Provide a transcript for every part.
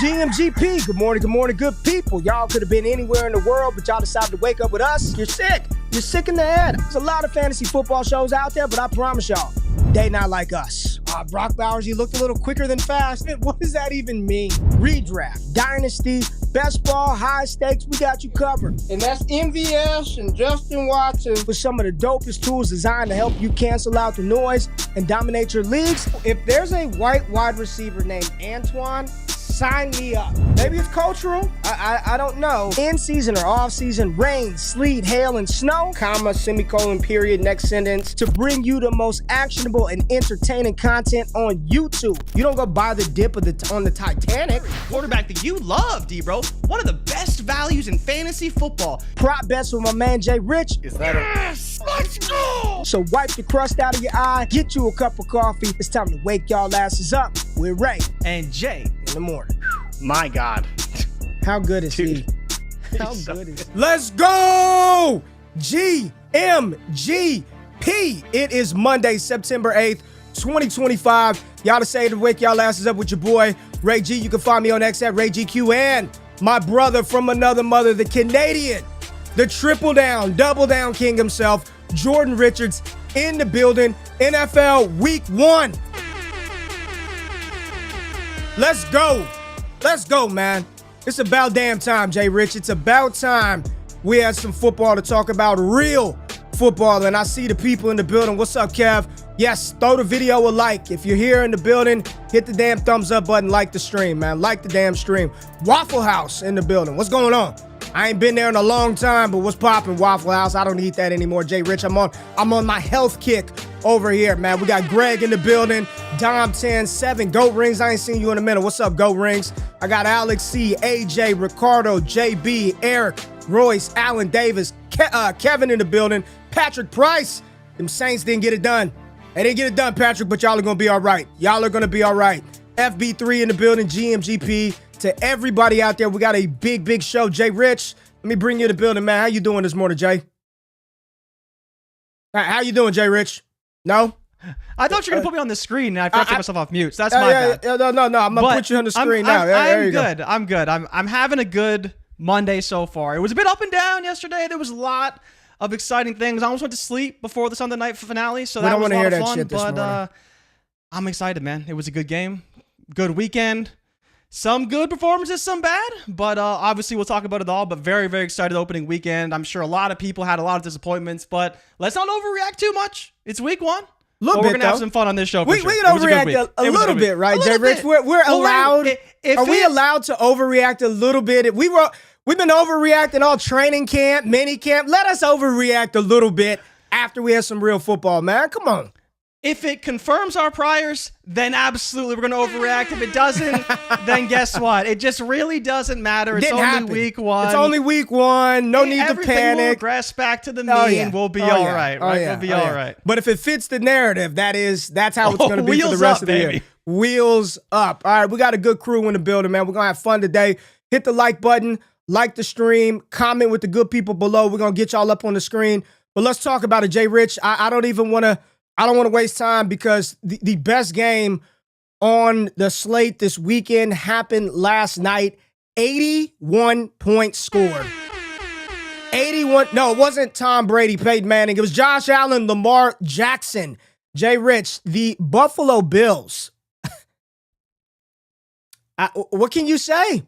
GMGP, good morning, good people. Y'all could have been anywhere in the world, but y'all decided to wake up with us. You're sick. You're sick in the head. There's a lot of fantasy football shows out there, but I promise y'all, they not like us. Brock Bowers, you looked a little quicker than fast. What does that even mean? Redraft, dynasty, best ball, high stakes, we got you covered. And that's MVS and Justin Watson with some of the dopest tools designed to help you cancel out the noise and dominate your leagues. If there's a white wide receiver named Antoine, sign me up. Maybe it's cultural. I don't know. In season or off season, rain, sleet, hail, and snow, comma, semicolon, period, next sentence, to bring you the most actionable and entertaining content on YouTube. You don't go buy the dip on the Titanic. Quarterback that you love, D-Bro. One of the best values in fantasy football. Prop bets with my man Jay Rich. Is that yes! Let's go! So wipe the crust out of your eye, get you a cup of coffee. It's time to wake y'all asses up. We're Ray and Jay in the morning. My God. How good is Dude. he? How good is he? Let's go! GMGP. It is Monday, September 8th, 2025. Y'all decided to wake y'all asses up with your boy, Ray G. You can find me on X at RayGQ, and my brother from another mother, the Canadian, the triple down, double down king himself, Jordan Richards, in the building. NFL Week 1. Let's go. Let's go, man. It's about damn time, Jay Rich. It's about time we had some football to talk about, real football. And I see the people in the building. What's up, Kev? Yes, throw the video a like. If you're here in the building, hit the damn thumbs up button, like the stream, man. Like the damn stream. Waffle House in the building. What's going on? I ain't been there in a long time, but what's poppin', Waffle House? I don't eat that anymore, Jay Rich. I'm on my health kick over here, man. We got Greg in the building, Dom 10-7, Goat Rings. I ain't seen you in a minute. What's up, Goat Rings? I got Alex C, AJ, Ricardo, JB, Eric, Royce, Allen Davis, Kevin in the building, Patrick Price. Them Saints didn't get it done. They didn't get it done, Patrick, but y'all are gonna be all right. Y'all are gonna be all right. FB3 in the building, GMGP. To everybody out there, we got a big show. Jay Rich, let me bring you to the building, man. How you doing this morning, Jay? How you doing, Jay Rich? No? I thought you were going to put me on the screen, and I forgot to take myself off mute, so that's my bad. No. I'm going to put you on the screen now. I'm good. I'm having a good Monday so far. It was a bit up and down yesterday. There was a lot of exciting things. I almost went to sleep before the Sunday night finale, so that was a lot of fun. But I'm excited, man. It was a good game, good weekend. Some good performances, some bad, but obviously we'll talk about it all, but very excited opening weekend. I'm sure a lot of people had a lot of disappointments, but let's not overreact too much. It's week 1. We're going to have some fun on this show for sure. We can overreact a little bit, right, Jay Rich? We're allowed. Are we allowed to overreact a little bit? We've been overreacting all training camp, mini camp. Let us overreact a little bit after we have some real football, man. Come on. If it confirms our priors, then absolutely we're going to overreact. If it doesn't, then guess what? It just really doesn't matter. It's only week 1. It's only week 1. No need to panic. Everything will regress back to the mean. We'll be all right. We'll be all right. But if it fits the narrative, that's how it's going to be for the rest of the year. Wheels up. All right, we got a good crew in the building, man. We're going to have fun today. Hit the like button, like the stream, comment with the good people below. We're going to get y'all up on the screen. But let's talk about it, Jay Rich. I don't want to waste time because the best game on the slate this weekend happened last night. 81 points scored. 81. No, it wasn't Tom Brady, Peyton Manning. It was Josh Allen, Lamar Jackson. Jay Rich, the Buffalo Bills. What can you say?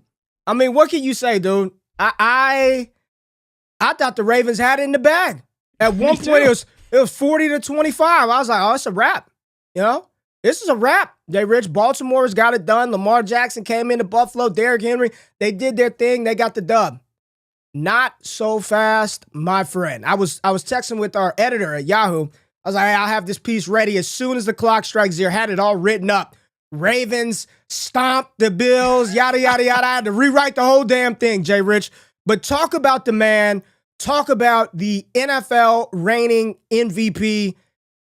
I mean, what can you say, dude? I thought the Ravens had it in the bag. At one point, it was 40-25. I was like, oh, it's a wrap. You know, this is a wrap. Jay Rich, Baltimore's got it done. Lamar Jackson came into Buffalo. Derrick Henry, they did their thing. They got the dub. Not so fast, my friend. I was texting with our editor at Yahoo. I was like, hey, I'll have this piece ready as soon as the clock strikes 0. Had it all written up. Ravens stomped the Bills, yada, yada, yada. I had to rewrite the whole damn thing, Jay Rich. But talk about the man. Talk about the NFL reigning MVP,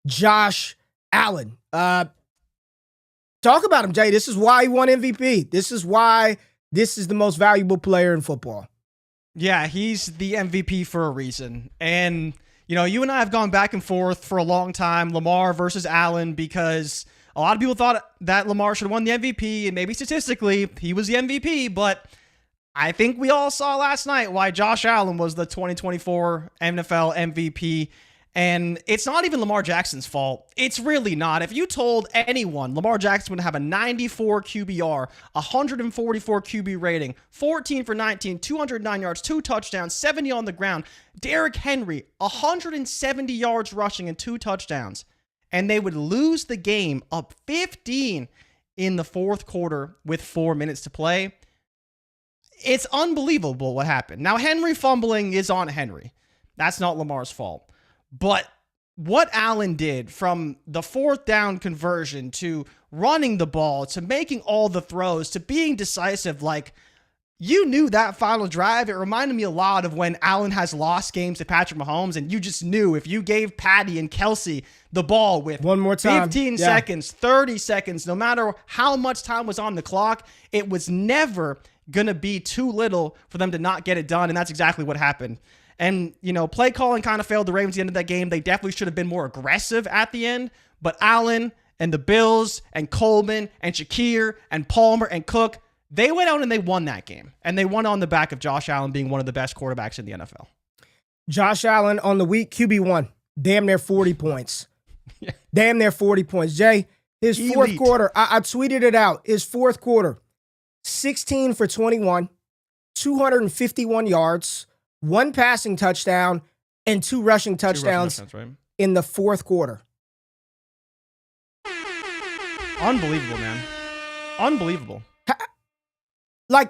Josh Allen. Talk about him, Jay. This is why he won MVP. This is why this is the most valuable player in football. Yeah, he's the MVP for a reason. And, you know, you and I have gone back and forth for a long time, Lamar versus Allen, because A lot of people thought that Lamar should have won the MVP, and maybe statistically he was the MVP, but I think we all saw last night why Josh Allen was the 2024 NFL MVP. And it's not even Lamar Jackson's fault. It's really not. If you told anyone Lamar Jackson would have a 94 QBR, 144 QB rating, 14 for 19, 209 yards, 2 touchdowns, 70 on the ground, Derrick Henry, 170 yards rushing and 2 touchdowns, and they would lose the game up 15 in the fourth quarter with 4 minutes to play, it's unbelievable what happened. Now, Henry fumbling is on Henry. That's not Lamar's fault. But what Allen did from the fourth down conversion to running the ball to making all the throws to being decisive, like, you knew that final drive. It reminded me a lot of when Allen has lost games to Patrick Mahomes, and you just knew if you gave Patty and Kelsey the ball with one more time, 15 seconds, 30 seconds, no matter how much time was on the clock, it was never going to be too little for them to not get it done, and that's exactly what happened. And, play calling kind of failed the Ravens at the end of that game. They definitely should have been more aggressive at the end. But Allen and the Bills and Coleman and Shakir and Palmer and Cook, they went out and they won that game. And they won on the back of Josh Allen being one of the best quarterbacks in the NFL. Josh Allen on the week, QB1, damn near 40 points. Yeah. Damn near 40 points. Jay, his fourth quarter, I tweeted it out. His fourth quarter, 16 for 21, 251 yards, 1 passing touchdown, and 2 rushing touchdowns right? In the fourth quarter. Unbelievable, man. Unbelievable. I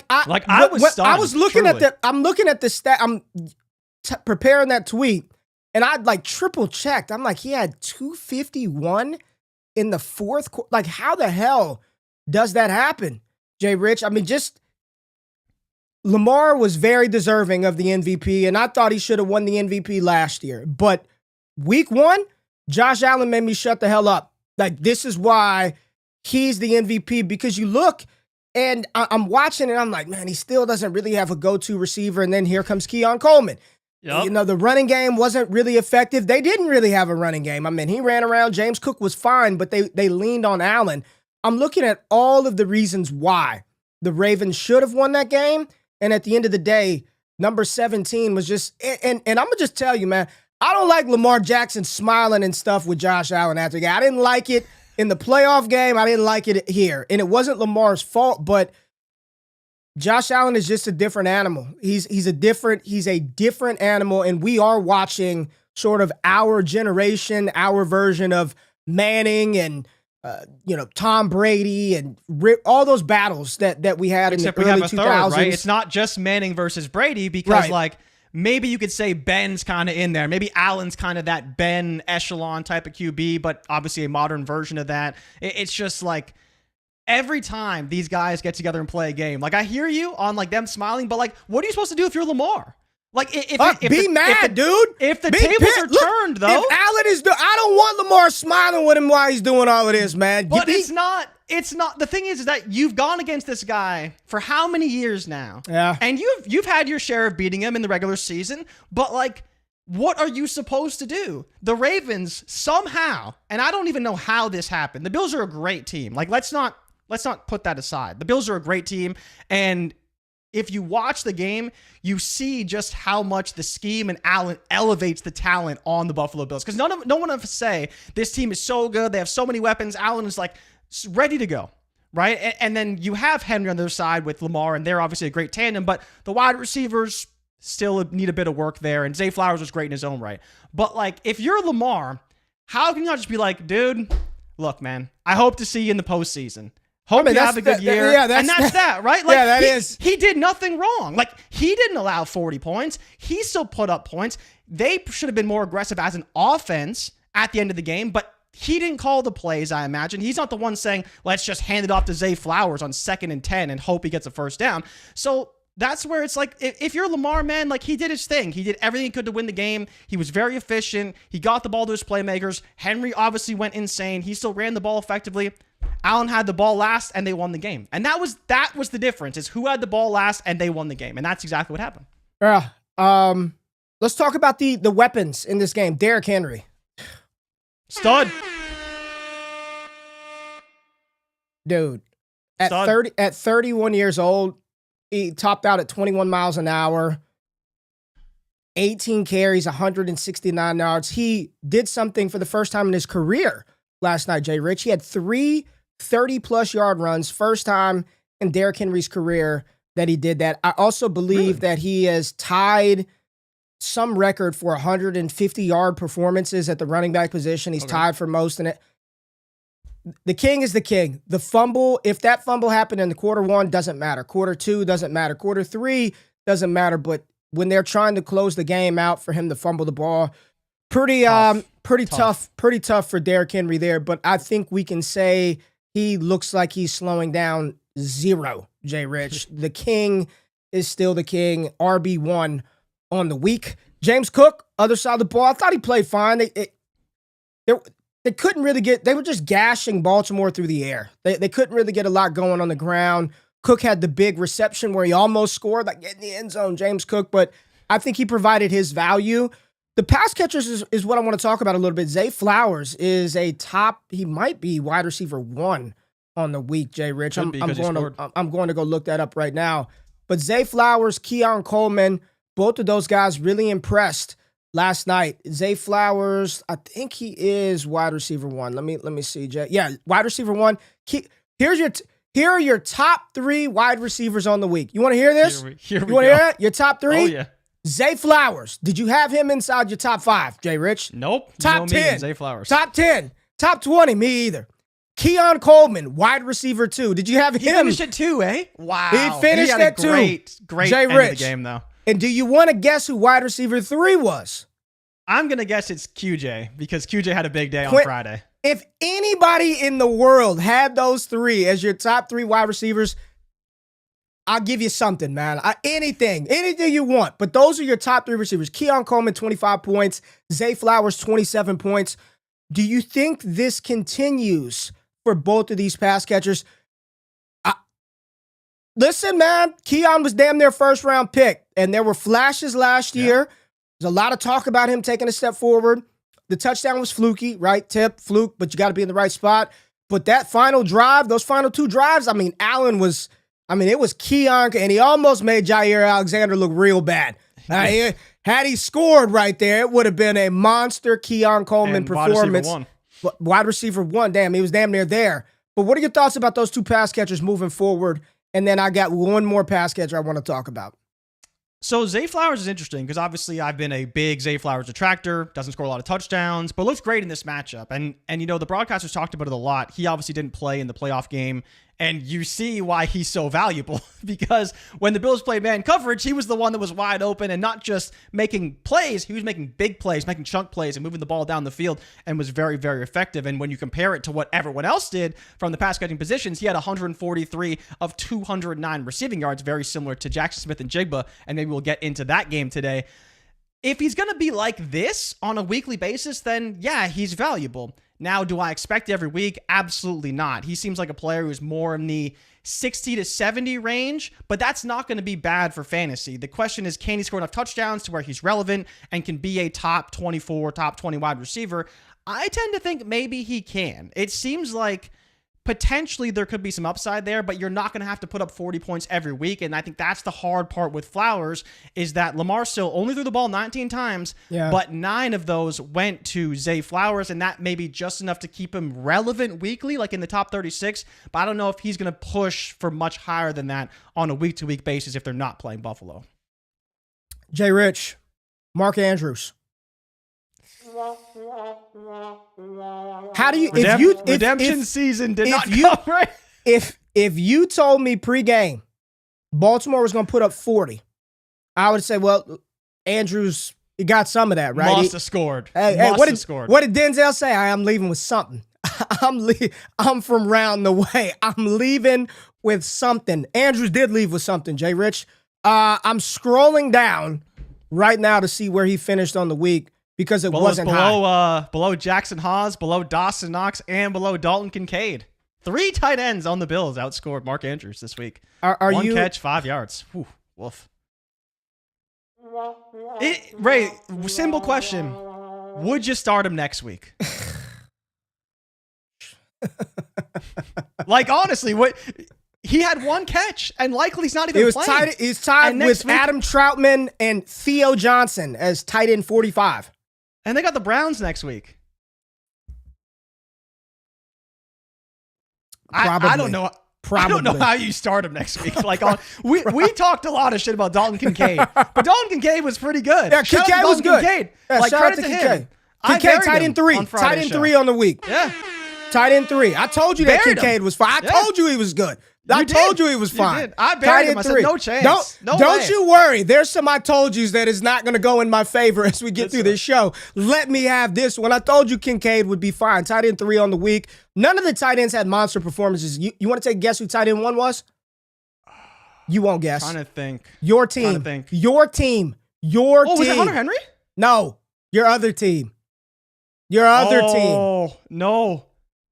was stunned, I was looking truly. I'm looking at the stat. I'm preparing that tweet, and I'd triple checked. I'm like, he had 251 in the fourth quarter. Like, how the hell does that happen, Jay Rich? I mean, just Lamar was very deserving of the MVP, and I thought he should have won the MVP last year. But week 1, Josh Allen made me shut the hell up. Like, this is why he's the MVP, because you look, and I'm watching, and I'm like, man, he still doesn't really have a go-to receiver, and then here comes Keon Coleman. Yep. The running game wasn't really effective. They didn't really have a running game. I mean, he ran around. James Cook was fine, but they leaned on Allen. I'm looking at all of the reasons why the Ravens should have won that game. And at the end of the day, number 17 was just, and I'm going to just tell you, man, I don't like Lamar Jackson smiling and stuff with Josh Allen after the game. I didn't like it in the playoff game. I didn't like it here. And it wasn't Lamar's fault, but Josh Allen is just a different animal. He's a different animal, and we are watching sort of our generation, our version of Manning and Tom Brady and all those battles that we had Except in the early 2000s. Third, right? It's not just Manning versus Brady, because maybe you could say Ben's kind of in there. Maybe Allen's kind of that Ben echelon type of QB, but obviously a modern version of that. It's just like every time these guys get together and play a game, like, I hear you on them smiling, but what are you supposed to do if you're Lamar? Like, be mad, dude. If the tables are turned, though. If Allen is I don't want Lamar smiling with him while he's doing all of this, man. But it's not. The thing is that you've gone against this guy for how many years now? Yeah. And you've had your share of beating him in the regular season, but what are you supposed to do? The Ravens somehow, and I don't even know how this happened. The Bills are a great team. Let's not put that aside. The Bills are a great team, and if you watch the game, you see just how much the scheme and Allen elevates the talent on the Buffalo Bills. Because no one of us say this team is so good, they have so many weapons. Allen is ready to go, right? And then you have Henry on the other side with Lamar, and they're obviously a great tandem. But the wide receivers still need a bit of work there. And Zay Flowers was great in his own right. But if you're Lamar, how can you not just be like, dude, look, man, I hope to see you in the postseason. Hope you have a good year. And that's that, right? He did nothing wrong. He didn't allow 40 points. He still put up points. They should have been more aggressive as an offense at the end of the game, but he didn't call the plays, I imagine. He's not the one saying, let's just hand it off to Zay Flowers on 2nd and 10 and hope he gets a first down. So that's where it's if you're Lamar, man, he did his thing. He did everything he could to win the game. He was very efficient. He got the ball to his playmakers. Henry obviously went insane. He still ran the ball effectively. Allen had the ball last, and they won the game. And that was the difference, is who had the ball last, and they won the game. And that's exactly what happened. Yeah. Let's talk about the weapons in this game. Derrick Henry. Stud. Dude, at 31 years old, he topped out at 21 miles an hour, 18 carries, 169 yards. He did something for the first time in his career last night, Jay Rich. He had 3 30-plus yard runs, first time in Derrick Henry's career that he did that. I also believe that he has tied some record for 150-yard performances at the running back position. He's tied for most in it. The king is the king. The fumble, if that fumble happened in the quarter 1, doesn't matter. Quarter 2 doesn't matter. Quarter 3 doesn't matter. But when they're trying to close the game out for him to fumble the ball, pretty tough for Derrick Henry there. But I think we can say he looks like he's slowing down zero, Jay Rich. The king is still the king. RB1 on the week. James Cook, other side of the ball. I thought he played fine. They couldn't really they were just gashing Baltimore through the air. They couldn't really get a lot going on the ground. Cook had the big reception where he almost scored, like in the end zone, James Cook, but I think he provided his value. The pass catchers is what I want to talk about a little bit. Zay Flowers is he might be wide receiver 1 on the week, Jay Rich. I'm going to go look that up right now. But Zay Flowers, Keon Coleman, both of those guys really impressed last night. Zay Flowers, I think he is wide receiver 1. Let me see, Jay. Yeah, wide receiver 1. Here are your top 3 wide receivers on the week. You want to hear this? Here we you want to hear it? Your top 3? Oh, yeah. Zay Flowers. Did you have him inside your top 5, Jay Rich? Nope. Top 10. Zay Flowers. Top 10. Top 20. Me either. Keon Coleman, wide receiver 2. Did you have him? He finished at 2, eh? Wow. He finished at 2. Great Jay end Rich. of the game, though. And do you want to guess who wide receiver 3 was? I'm going to guess it's QJ because QJ had a big day on Friday. If anybody in the world had those 3 as your top 3 wide receivers, I'll give you something, man. Anything you want. But those are your top 3 receivers. Keon Coleman, 25 points. Zay Flowers, 27 points. Do you think this continues for both of these pass catchers? Listen, man, Keon was damn near first-round pick, and there were flashes last year. There's a lot of talk about him taking a step forward. The touchdown was fluky, right? Tip, fluke, but you got to be in the right spot. But that final drive, those final 2 drives, it was Keon, and he almost made Jair Alexander look real bad. Had he scored right there, it would have been a monster Keon Coleman performance. Wide receiver 1, damn, he was damn near there. But what are your thoughts about those 2 pass catchers moving forward? And then I got one more pass catcher I want to talk about. So Zay Flowers is interesting because obviously I've been a big Zay Flowers detractor, doesn't score a lot of touchdowns, but looks great in this matchup. And the broadcasters talked about it a lot. He obviously didn't play in the playoff game, and you see why he's so valuable because when the Bills played man coverage, he was the one that was wide open and not just making plays, he was making big plays, making chunk plays and moving the ball down the field and was very, very effective. And when you compare it to what everyone else did from the pass catching positions, he had 143 of 209 receiving yards, very similar to Jackson Smith and Jigba, and maybe we'll get into that game today. If he's going to be like this on a weekly basis, then yeah, he's valuable. Now, do I expect every week? Absolutely not. He seems like a player who's more in the 60 to 70 range, but that's not going to be bad for fantasy. The question is, can he score enough touchdowns to where he's relevant and can be a top 24, top 20 wide receiver? I tend to think maybe he can. It seems like potentially there could be some upside there, but you're not going to have to put up 40 points every week. And I think that's the hard part with Flowers is that Lamar still only threw the ball 19 times, but 9 of those went to Zay Flowers. And that may be just enough to keep him relevant weekly, like in the top 36. But I don't know if he's going to push for much higher than that on a week-to-week basis if they're not playing Buffalo. Jay Rich, Mark Andrews. How do you redemption season did not come, right? If you told me pregame Baltimore was going to put up 40, I would say, well, Andrews, you got some of that, right? Must have scored. What did Denzel say? I'm leaving with something. I'm from round the way. I'm leaving with something. Andrews did leave with something, Jay Rich. I'm scrolling down right now to see where he finished on the week. Because it wasn't high. Below Jackson Haas, below Dawson Knox, and below Dalton Kincaid. 3 tight ends on the Bills outscored Mark Andrews this week. One catch, 5 yards. Whew, woof. Ray, simple question. Would you start him next week? Like, honestly, he had one catch, and likely he's not even playing. He's tied with Adam Troutman and Theo Johnson as tight end 45. And they got the Browns next week. Probably. I don't know. Probably. I don't know how you start him next week. Like, we talked a lot of shit about Dalton Kincaid, but Dalton Kincaid was pretty good. Yeah, Kincaid was good. Yeah, like, credit to him. Kincaid tight end 3. Tight end 3 on the week. Yeah. Tight end 3. I told you that Kincaid was fine. I told you he was good. I told you he was fine. I buried him. I said, no chance. Don't you worry. There's some I told yous that is not going to go in my favor as we get through this show. Let me have this one. I told you Kincaid would be fine. Tight end 3 on the week. None of the tight ends had monster performances. You want to take a guess who tight end 1 was? You won't guess. I'm trying to think. Your team. Your team. Was it Hunter Henry? No. Your other team. Your other team. Oh, no.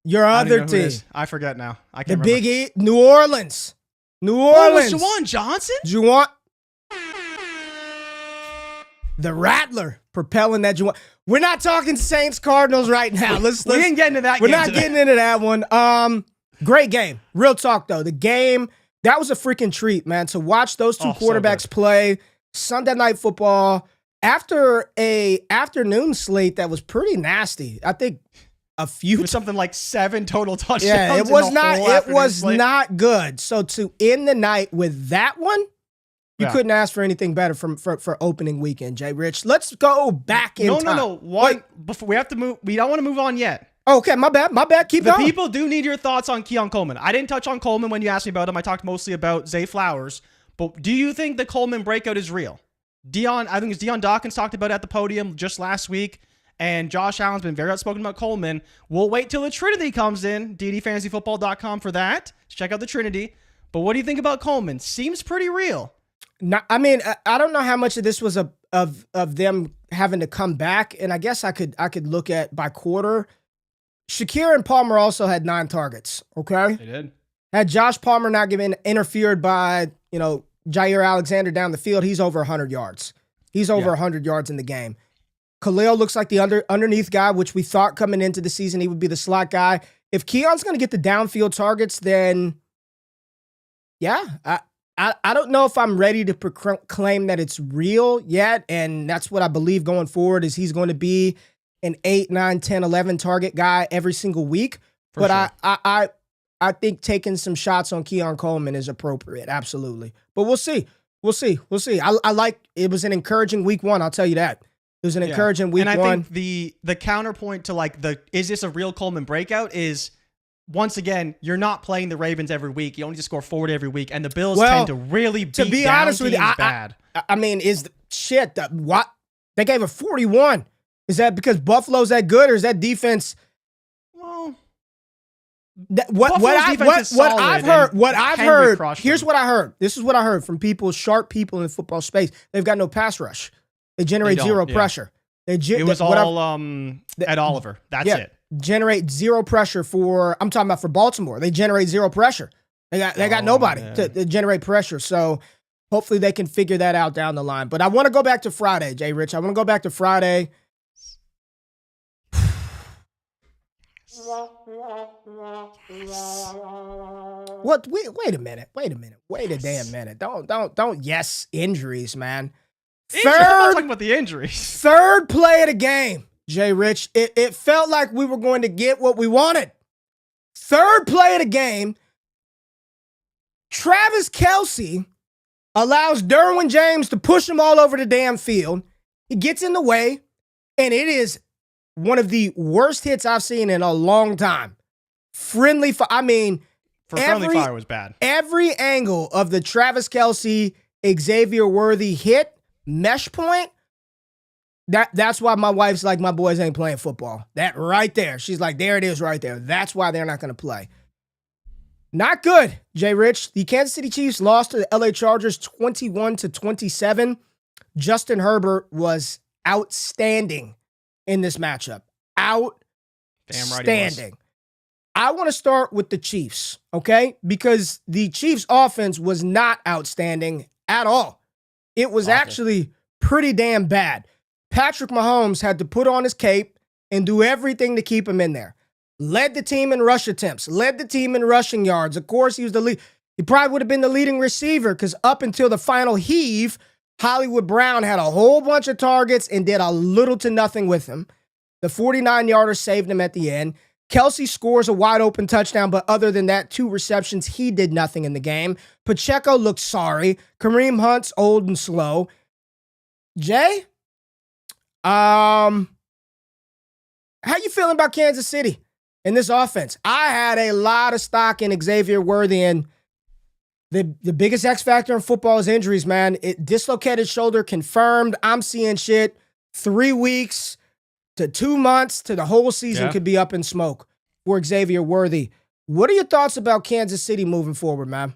Your other team. I forget now. I can't remember. The Big E, New Orleans. New Orleans. Oh, Juwan Johnson? The Rattler propelling that Juwan. We're not talking Saints Cardinals right now. We didn't get into that. We're not getting into that one. Great game. Real talk though. The game, that was a freaking treat, man. To watch those two quarterbacks play Sunday Night Football after a afternoon slate that was pretty nasty. I think it was something like 7 total touchdowns. Yeah, it was not good. So to end the night with that one, you couldn't ask for anything better for opening weekend, Jay Rich. Let's go back in time. No. Why? Before we have to move, we don't want to move on yet. Okay, my bad. Keep going. The people do need your thoughts on Keon Coleman. I didn't touch on Coleman when you asked me about him. I talked mostly about Zay Flowers. But do you think the Coleman breakout is real? I think it's Dion Dawkins talked about it at the podium just last week. And Josh Allen's been very outspoken about Coleman. We'll wait till the Trinity comes in. ddfantasyfootball.com for that. Check out the Trinity. But what do you think about Coleman? Seems pretty real. No, I mean, I don't know how much of this was of them having to come back. And I guess I could look at by quarter. Shakir and Palmer also had 9 targets. Okay, they did. Had Josh Palmer not getting interfered by Jair Alexander down the field, he's over 100 yards. He's over 100 yards in the game. Khalil looks like the underneath guy, which we thought coming into the season he would be the slot guy. If Keon's going to get the downfield targets, then I don't know if I'm ready to proclaim that it's real yet, and that's what I believe going forward is he's going to be an 8, 9, 10, 11 target guy every single week. But sure. I think taking some shots on Keon Coleman is appropriate, absolutely. But we'll see. I like it was an encouraging week 1, I'll tell you that. It was an encouraging week 1. And I think the counterpoint to is this a real Coleman breakout is, once again, you're not playing the Ravens every week. You only just score 40 every week. And the Bills tend to really beat down teams honest with you, bad. I mean, what? They gave a 41. Is that because Buffalo's that good, or is that defense? Well, what I've heard. Here's what I heard. This is what I heard from sharp people in the football space. They've got no pass rush. They generate zero pressure. It was all Ed Oliver. That's it. Generate zero pressure I'm talking about for Baltimore. They generate zero pressure. They got nobody to generate pressure. So hopefully they can figure that out down the line. But I want to go back to Friday, Jay Rich. I want to go back to Friday. What? Wait a minute. Wait a damn minute. Don't yes injuries, man. I'm not talking about the injuries. Third play of the game, Jay Rich. It felt like we were going to get what we wanted. Third play of the game, Travis Kelce allows Derwin James to push him all over the damn field. He gets in the way, and it is one of the worst hits I've seen in a long time. Friendly fire was bad. Every angle of the Travis Kelce, Xavier Worthy hit, mesh point, that's why my wife's like, my boys ain't playing football. That right there. She's like, there it is right there. That's why they're not going to play. Not good, Jay Rich. The Kansas City Chiefs lost to the LA Chargers 21-27. Justin Herbert was outstanding in this matchup. Outstanding. Damn right. I want to start with the Chiefs, okay? Because the Chiefs offense was not outstanding at all. It was actually pretty damn bad. Patrick Mahomes had to put on his cape and do everything to keep him in there. led the team in rush attempts, led the team in rushing yards. Of course, he was the lead. He probably would have been the leading receiver because up until the final heave, Hollywood Brown had a whole bunch of targets and did a little to nothing with him. The 49-yarder saved him at the end. Kelsey scores a wide-open touchdown, but other than that, 2 receptions, he did nothing in the game. Pacheco looked sorry. Kareem Hunt's old and slow. Jay, how you feeling about Kansas City in this offense? I had a lot of stock in Xavier Worthy, and the biggest X factor in football is injuries, man. Dislocated shoulder confirmed. I'm seeing shit 3 weeks to 2 months to the whole season could be up in smoke for Xavier Worthy. What are your thoughts about Kansas City moving forward, man?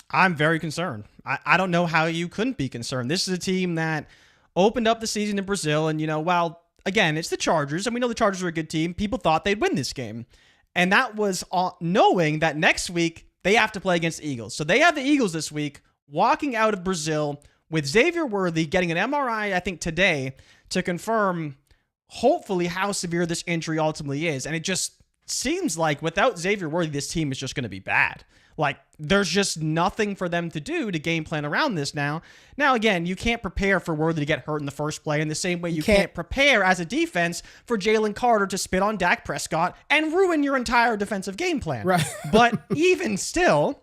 I'm very concerned. I don't know how you couldn't be concerned. This is a team that opened up the season in Brazil, and, while, again, it's the Chargers, and we know the Chargers are a good team, people thought they'd win this game. And that was knowing that next week they have to play against the Eagles. So they have the Eagles this week, walking out of Brazil with Xavier Worthy getting an MRI, I think, today to confirm, hopefully, how severe this injury ultimately is. And it just seems like without Xavier Worthy, this team is just going to be bad. Like, there's just nothing for them to do to game plan around this now. Now, again, you can't prepare for Worthy to get hurt in the first play in the same way you can't prepare as a defense for Jalen Carter to spit on Dak Prescott and ruin your entire defensive game plan. Right. But even still,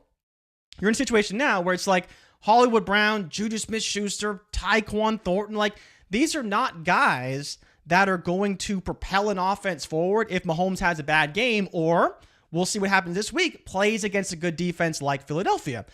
you're in a situation now where it's like Hollywood Brown, Juju Smith-Schuster, Tyquan Thornton. Like, these are not guys that are going to propel an offense forward if Mahomes has a bad game, or we'll see what happens this week, plays against a good defense like Philadelphia.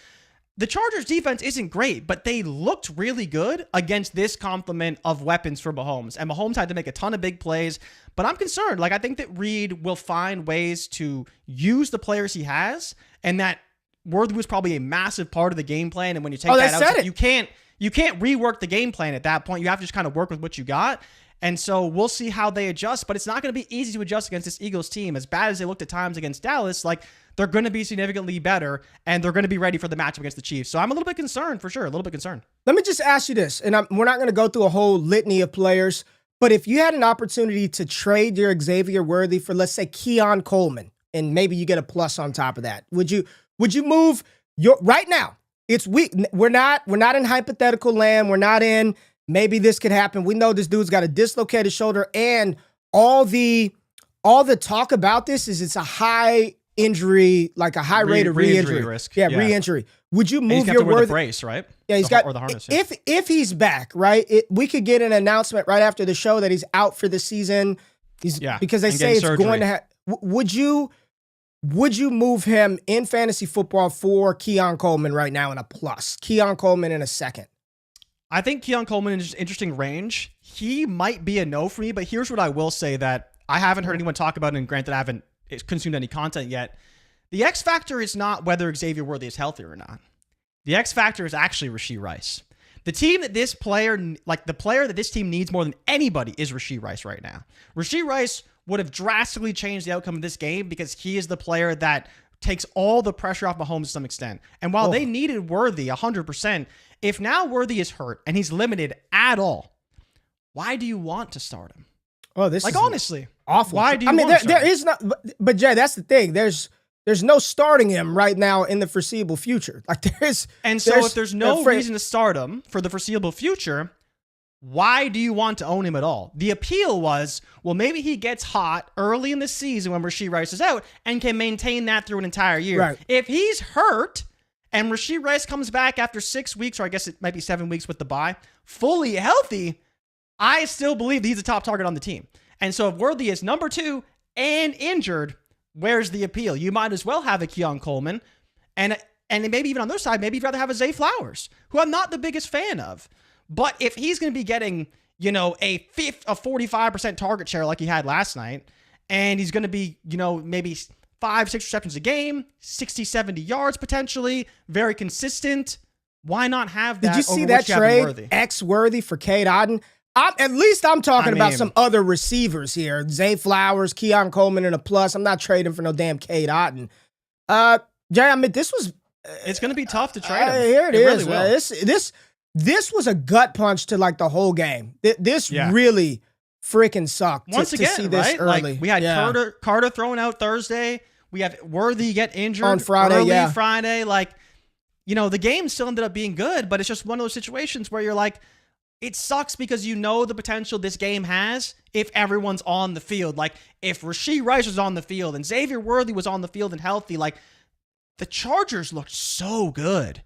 The Chargers defense isn't great, but they looked really good against this complement of weapons for Mahomes. And Mahomes had to make a ton of big plays, but I'm concerned. Like, I think that Reed will find ways to use the players he has, and that Worthy was probably a massive part of the game plan. And when you take that out, you can't rework the game plan at that point. You have to just kind of work with what you got. And so we'll see how they adjust, but it's not going to be easy to adjust against this Eagles team. As bad as they looked at times against Dallas, like, they're going to be significantly better, and they're going to be ready for the matchup against the Chiefs. So I'm a little bit concerned, for sure, a little bit concerned. Let me just ask you this, and we're not going to go through a whole litany of players, but if you had an opportunity to trade your Xavier Worthy for, let's say, Keon Coleman, and maybe you get a plus on top of that, would you move your right now? It's week. We're not in hypothetical land. We're not in maybe this could happen. We know this dude's got a dislocated shoulder, and all the talk about this is it's a high injury, like a high rate of re-injury risk. Yeah, re-injury. Would you move your Worthy? The brace, right? Yeah, he's got or the harness. If he's back, right? We could get an announcement right after the show that he's out for the season. Because they say it's surgery. Going to have. Would you move him in fantasy football for Keon Coleman right now in a plus? Keon Coleman in a second. I think Keon Coleman is interesting range. He might be a no for me, but here's what I will say that I haven't heard anyone talk about, and granted I haven't consumed any content yet. The X factor is not whether Xavier Worthy is healthy or not. The X factor is actually Rashee Rice. The team that this player, like the player that this team needs more than anybody, is Rashee Rice right now. Rashee Rice would have drastically changed the outcome of this game because he is the player that takes all the pressure off Mahomes to some extent. And while they needed Worthy 100%, if now Worthy is hurt and he's limited at all, why do you want to start him? Oh, this like, is honestly, awful. Why do you want to start there is not, but Jay, that's the thing. There's no starting him right now in the foreseeable future. Like if there's no reason to start him for the foreseeable future, why do you want to own him at all? The appeal was, well, maybe he gets hot early in the season when Rashee Rice is out and can maintain that through an entire year. Right. If he's hurt and Rashee Rice comes back after 6 weeks, or I guess it might be 7 weeks with the bye, fully healthy, I still believe he's a top target on the team. And so if Worthy is number 2 and injured, where's the appeal? You might as well have a Keon Coleman, and maybe even on their side, maybe you'd rather have a Zay Flowers, who I'm not the biggest fan of. But if he's going to be getting, a 45% target share like he had last night, and he's going to be, maybe 5-6 receptions a game, 60, 70 yards potentially, very consistent, why not have that? Did you see that trade, Worthy for Cade Otton? At least I'm talking about some other receivers here. Zay Flowers, Keon Coleman in a plus. I'm not trading for no damn Cade Otton. Jay, this was... it's going to be tough to trade him. Here it is. Really will. This was a gut punch to like the whole game. This really freaking suck Once again, to see this right? early. Like we had Carter thrown out Thursday. We have Worthy get injured on Friday. early Friday. Like, the game still ended up being good, but it's just one of those situations where you're like, it sucks because the potential this game has if everyone's on the field. Like, if Rashee Rice was on the field and Xavier Worthy was on the field and healthy, like, the Chargers looked so good.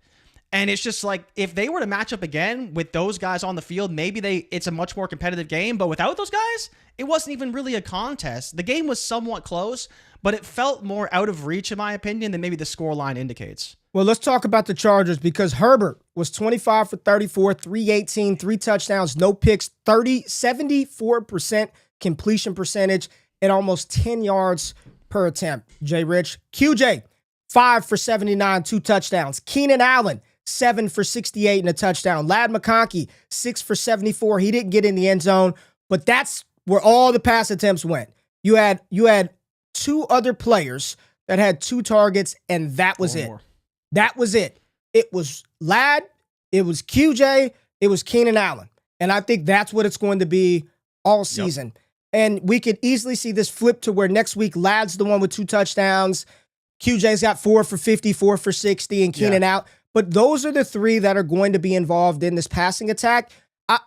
And it's just like, if they were to match up again with those guys on the field, maybe it's a much more competitive game. But without those guys, it wasn't even really a contest. The game was somewhat close, but it felt more out of reach, in my opinion, than maybe the scoreline indicates. Well, let's talk about the Chargers because Herbert was 25 for 34, 318, 3 touchdowns, no picks, 74% completion percentage, and almost 10 yards per attempt. Jay Rich. QJ, 5 for 79, 2 touchdowns. Keenan Allen, 7 for 68 and a touchdown. Ladd McConkey, 6 for 74. He didn't get in the end zone, but that's where all the pass attempts went. You had 2 other players that had 2 targets, and that was it. That was it. It was Ladd, it was QJ, it was Keenan Allen. And I think that's what it's going to be all season. Yep. And we could easily see this flip to where next week Ladd's the one with 2 touchdowns. QJ's got 4 for 50, 4 for 60, and Keenan out. But those are the 3 that are going to be involved in this passing attack.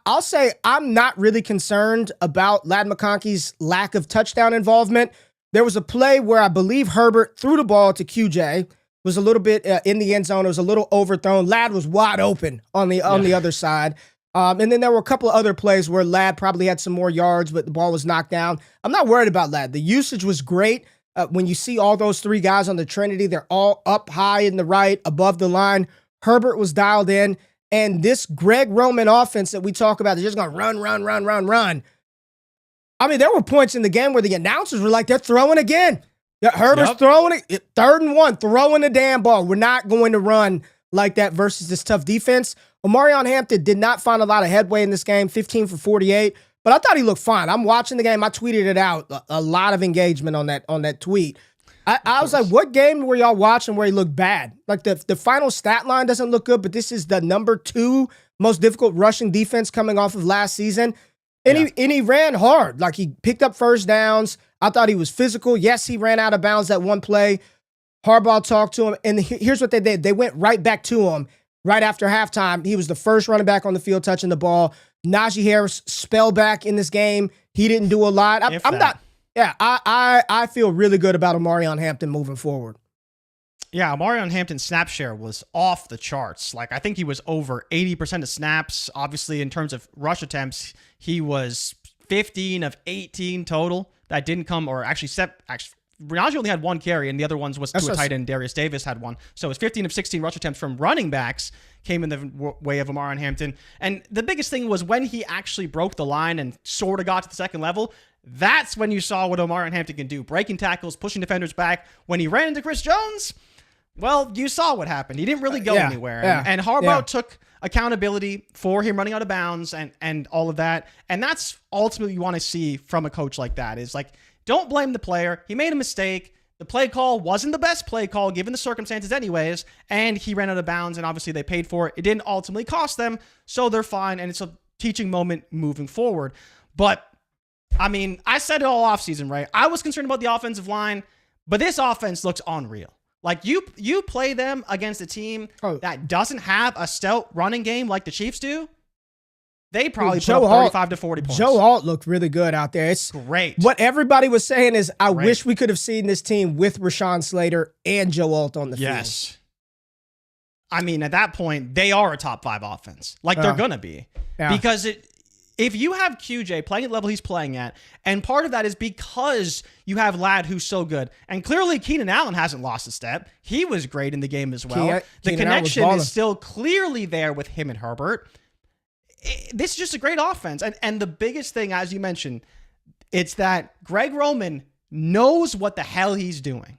I'll say I'm not really concerned about Ladd McConkey's lack of touchdown involvement. There was a play where I believe Herbert threw the ball to QJ, was a little bit in the end zone. It was a little overthrown. Ladd was wide open on the other side. And then there were a couple of other plays where Ladd probably had some more yards, but the ball was knocked down. I'm not worried about Ladd. The usage was great. When you see all those 3 guys on the Trinity, they're all up high in the right, above the line. Herbert was dialed in. And this Greg Roman offense that we talk about, they're just going to run. I mean, there were points in the game where the announcers were like, they're throwing again. Yeah, Herbert's throwing it. 3rd and 1, throwing the damn ball. We're not going to run like that versus this tough defense. Omarion Hampton did not find a lot of headway in this game, 15 for 48, but I thought he looked fine. I'm watching the game. I tweeted it out. A lot of engagement on that tweet. I was like, what game were y'all watching where he looked bad? Like the final stat line doesn't look good, but this is the number 2 most difficult rushing defense coming off of last season. And he ran hard. Like he picked up first downs. I thought he was physical. Yes, he ran out of bounds that one play. Harbaugh talked to him, and here's what they did. They went right back to him right after halftime. He was the first running back on the field touching the ball. Najee Harris spell back in this game. He didn't do a lot. I feel really good about Omarion Hampton moving forward. Yeah, Omarion Hampton's snap share was off the charts. Like, I think he was over 80% of snaps. Obviously, in terms of rush attempts, he was 15 of 18 total. That didn't come, or actually, Najee only had 1 carry, and the other ones was to a tight end. Darius Davis had 1. So it was 15 of 16 rush attempts from running backs came in the way of Omarion Hampton. And the biggest thing was when he actually broke the line and sort of got to the second level, that's when you saw what Omarion Hampton can do. Breaking tackles, pushing defenders back. When he ran into Chris Jones, well, you saw what happened. He didn't really go anywhere. And Harbaugh took accountability for him running out of bounds and all of that. And that's ultimately what you want to see from a coach like that, is like, don't blame the player. He made a mistake. The play call wasn't the best play call given the circumstances anyways, and he ran out of bounds, and obviously they paid for it. It didn't ultimately cost them, so they're fine, and it's a teaching moment moving forward. But, I mean, I said it all offseason, right? I was concerned about the offensive line, but this offense looks unreal. Like, you play them against a team that doesn't have a stout running game like the Chiefs do, they probably put up 35 to 40 points. Joe Alt looked really good out there. It's great. What everybody was saying is, I wish we could have seen this team with Rashawn Slater and Joe Alt on the field. Yes. I mean, at that point, they are a top 5 offense. Like, they're going to be. Yeah. Because if you have QJ playing at the level he's playing at, and part of that is because you have Ladd, who's so good, and clearly Keenan Allen hasn't lost a step. He was great in the game as well. The connection is still clearly there with him and Herbert. This is just a great offense. And the biggest thing, as you mentioned, it's that Greg Roman knows what the hell he's doing.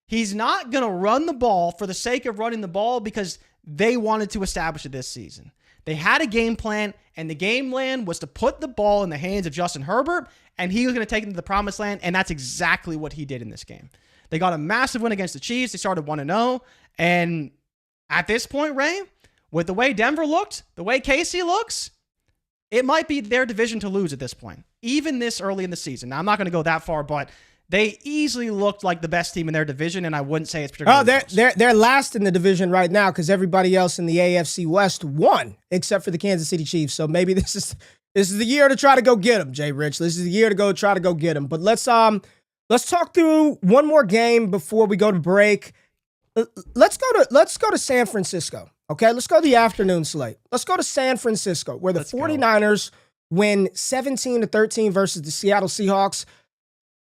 He's not going to run the ball for the sake of running the ball because they wanted to establish it this season. They had a game plan, and the game plan was to put the ball in the hands of Justin Herbert, and he was going to take them to the promised land, and that's exactly what he did in this game. They got a massive win against the Chiefs. They started 1-0, and at this point, Ray, with the way Denver looked, the way KC looks, it might be their division to lose at this point. even this early in the season. Now, I'm not going to go that far, but they easily looked like the best team in their division, and I wouldn't say it's particularly close. They're last in the division right now because everybody else in the AFC West won except for the Kansas City Chiefs. So maybe this is the year to try to go get them, Jay Rich. This is the year to try to go get them. But let's talk through one more game before we go to break. Let's go to San Francisco. Okay, let's go to the afternoon slate. Let's go to San Francisco, where the 49ers win 17-13 versus the Seattle Seahawks.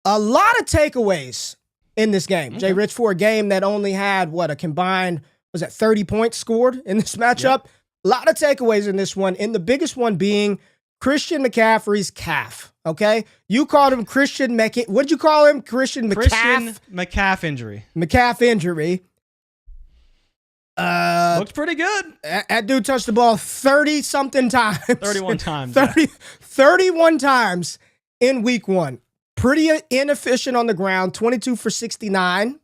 A lot of takeaways in this game, Jay Rich, for a game that only had, a combined, 30 points scored in this matchup? Yep. A lot of takeaways in this one, and the biggest one being Christian McCaffrey's calf, okay? You called him what did you call him? Christian McCaff injury. McCaff injury. Looked pretty good. That dude touched the ball 30-something times. 31 times. 31 times in week one. Pretty inefficient on the ground, 22 for 69.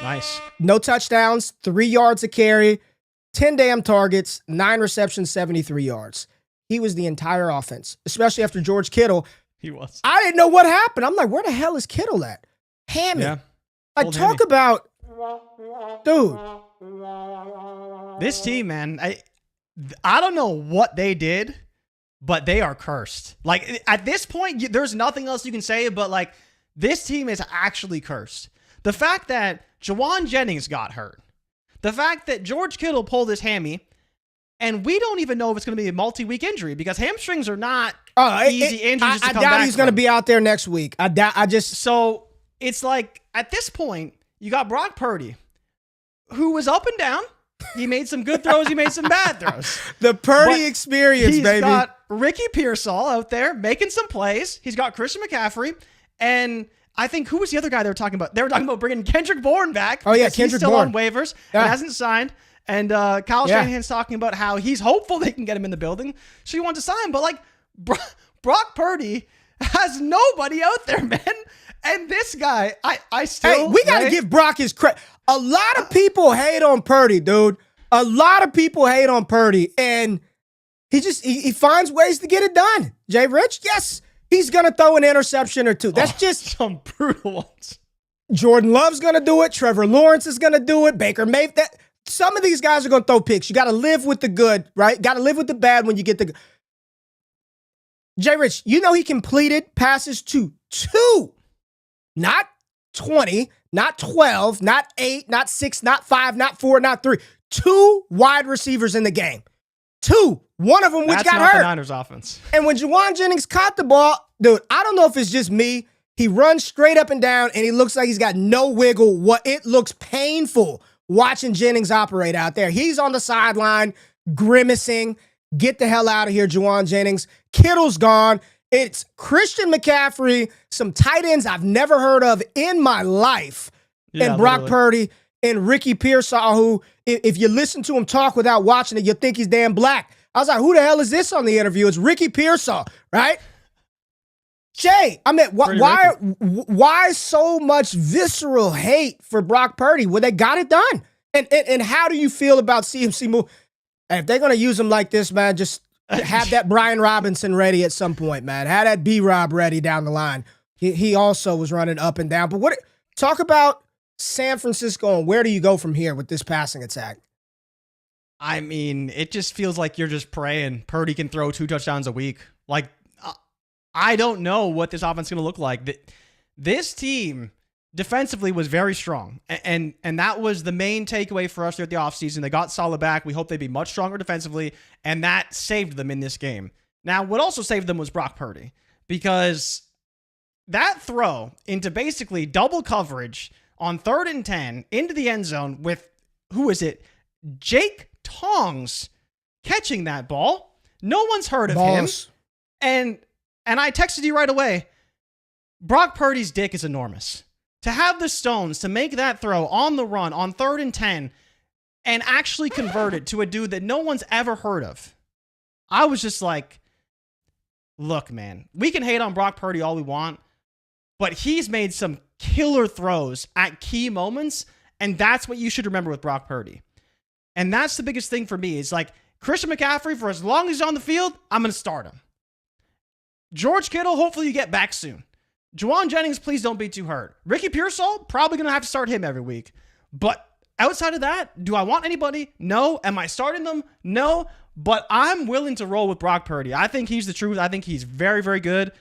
Nice. No touchdowns, 3 yards a carry, 10 damn targets, 9 receptions, 73 yards. He was the entire offense, especially after George Kittle. He was. I didn't know what happened. I'm like, where the hell is Kittle at? Hammy. Yeah. Like, talk about... Dude. This team, man, I don't know what they did, but they are cursed. Like, at this point, there's nothing else you can say, but, like, this team is actually cursed. The fact that Jawan Jennings got hurt, the fact that George Kittle pulled his hammy, and we don't even know if it's going to be a multi-week injury because hamstrings are not easy injuries to come back. I doubt he's going to be out there next week. So it's like, at this point, you got Brock Purdy, who was up and down. He made some good throws. He made some bad throws. The Purdy experience, baby. He's got Ricky Pearsall out there making some plays. He's got Christian McCaffrey. And I think, who was the other guy they were talking about? They were talking about bringing Kendrick Bourne back. Oh, yeah, Kendrick He's still Bourne. on waivers and hasn't signed. And Kyle Shanahan's talking about how he's hopeful they can get him in the building. So he wants to sign. But, like, Brock Purdy has nobody out there, man. And this guy, I still... Hey, we got to give Brock his credit. A lot of people hate on Purdy, dude. A lot of people hate on Purdy. And he finds ways to get it done. Jay Rich, yes, he's going to throw an interception or two. That's just... Some brutal ones. Jordan Love's going to do it. Trevor Lawrence is going to do it. Baker Mayfield. Some of these guys are going to throw picks. You got to live with the good, right? Got to live with the bad when you get the good. Jay Rich, you know he completed passes to 2. Not 20, not 12, not 8, not 6, not 5, not 4, not 3. 2 wide receivers in the game. 2. One of them which got hurt. That's not the Niners offense. And when Jawan Jennings caught the ball, dude, I don't know if it's just me. He runs straight up and down, and he looks like he's got no wiggle. It looks painful watching Jennings operate out there. He's on the sideline, grimacing. Get the hell out of here, Jawan Jennings. Kittle's gone. It's Christian McCaffrey, some tight ends I've never heard of in my life, and Brock Purdy and Ricky Pearsall, who, if you listen to him talk without watching it, you'll think he's damn black. I was like, who the hell is this on the interview? It's Ricky Pearsall, right? Jay, I mean, why so much visceral hate for Brock Purdy? Well, they got it done. And how do you feel about CMC move? And if they're going to use him like this, man, just have that Brian Robinson ready at some point, man. Have that B-Rob ready down the line. He also was running up and down. But talk about San Francisco and where do you go from here with this passing attack? I mean, it just feels like you're just praying Purdy can throw 2 touchdowns a week. Like, I don't know what this offense is going to look like. This team defensively was very strong, and that was the main takeaway for us here at the offseason. They got Saleh back. We hope they'd be much stronger defensively, and that saved them in this game. Now, what also saved them was Brock Purdy, because that throw into basically double coverage on 3rd and 10 into the end zone with, who is it? Jake Tongs catching that ball. No one's heard of him. And I texted you right away. Brock Purdy's dick is enormous. To have the stones to make that throw on the run on 3rd and 10 and actually convert it to a dude that no one's ever heard of. I was just like, look, man, we can hate on Brock Purdy all we want, but he's made some killer throws at key moments, and that's what you should remember with Brock Purdy. And that's the biggest thing for me is like Christian McCaffrey, for as long as he's on the field, I'm going to start him. George Kittle, hopefully you get back soon. Juwan Jennings, please don't be too hurt. Ricky Pearsall, probably going to have to start him every week. But outside of that, do I want anybody? No. Am I starting them? No. But I'm willing to roll with Brock Purdy. I think he's the truth. I think he's very, very good.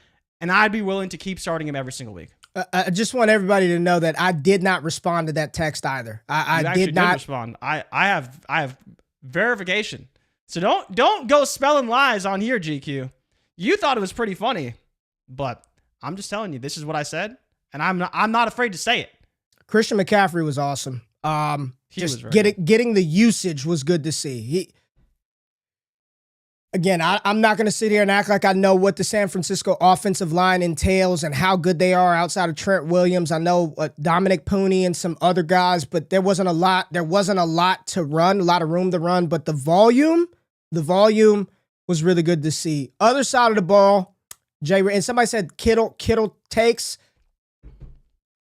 And I'd be willing to keep starting him every single week. I just want everybody to know that I did not respond to that text either. I did not respond. I have verification. So don't go spelling lies on here, GQ. You thought it was pretty funny, but I'm just telling you, this is what I said, and I'm not afraid to say it. Christian McCaffrey was awesome. He was getting the usage was good to see. Again, I'm not going to sit here and act like I know what the San Francisco offensive line entails and how good they are outside of Trent Williams. I know Dominic Pooney and some other guys, but there wasn't a lot to run, a lot of room to run. But the volume was really good to see. Other side of the ball, and somebody said Kittle takes.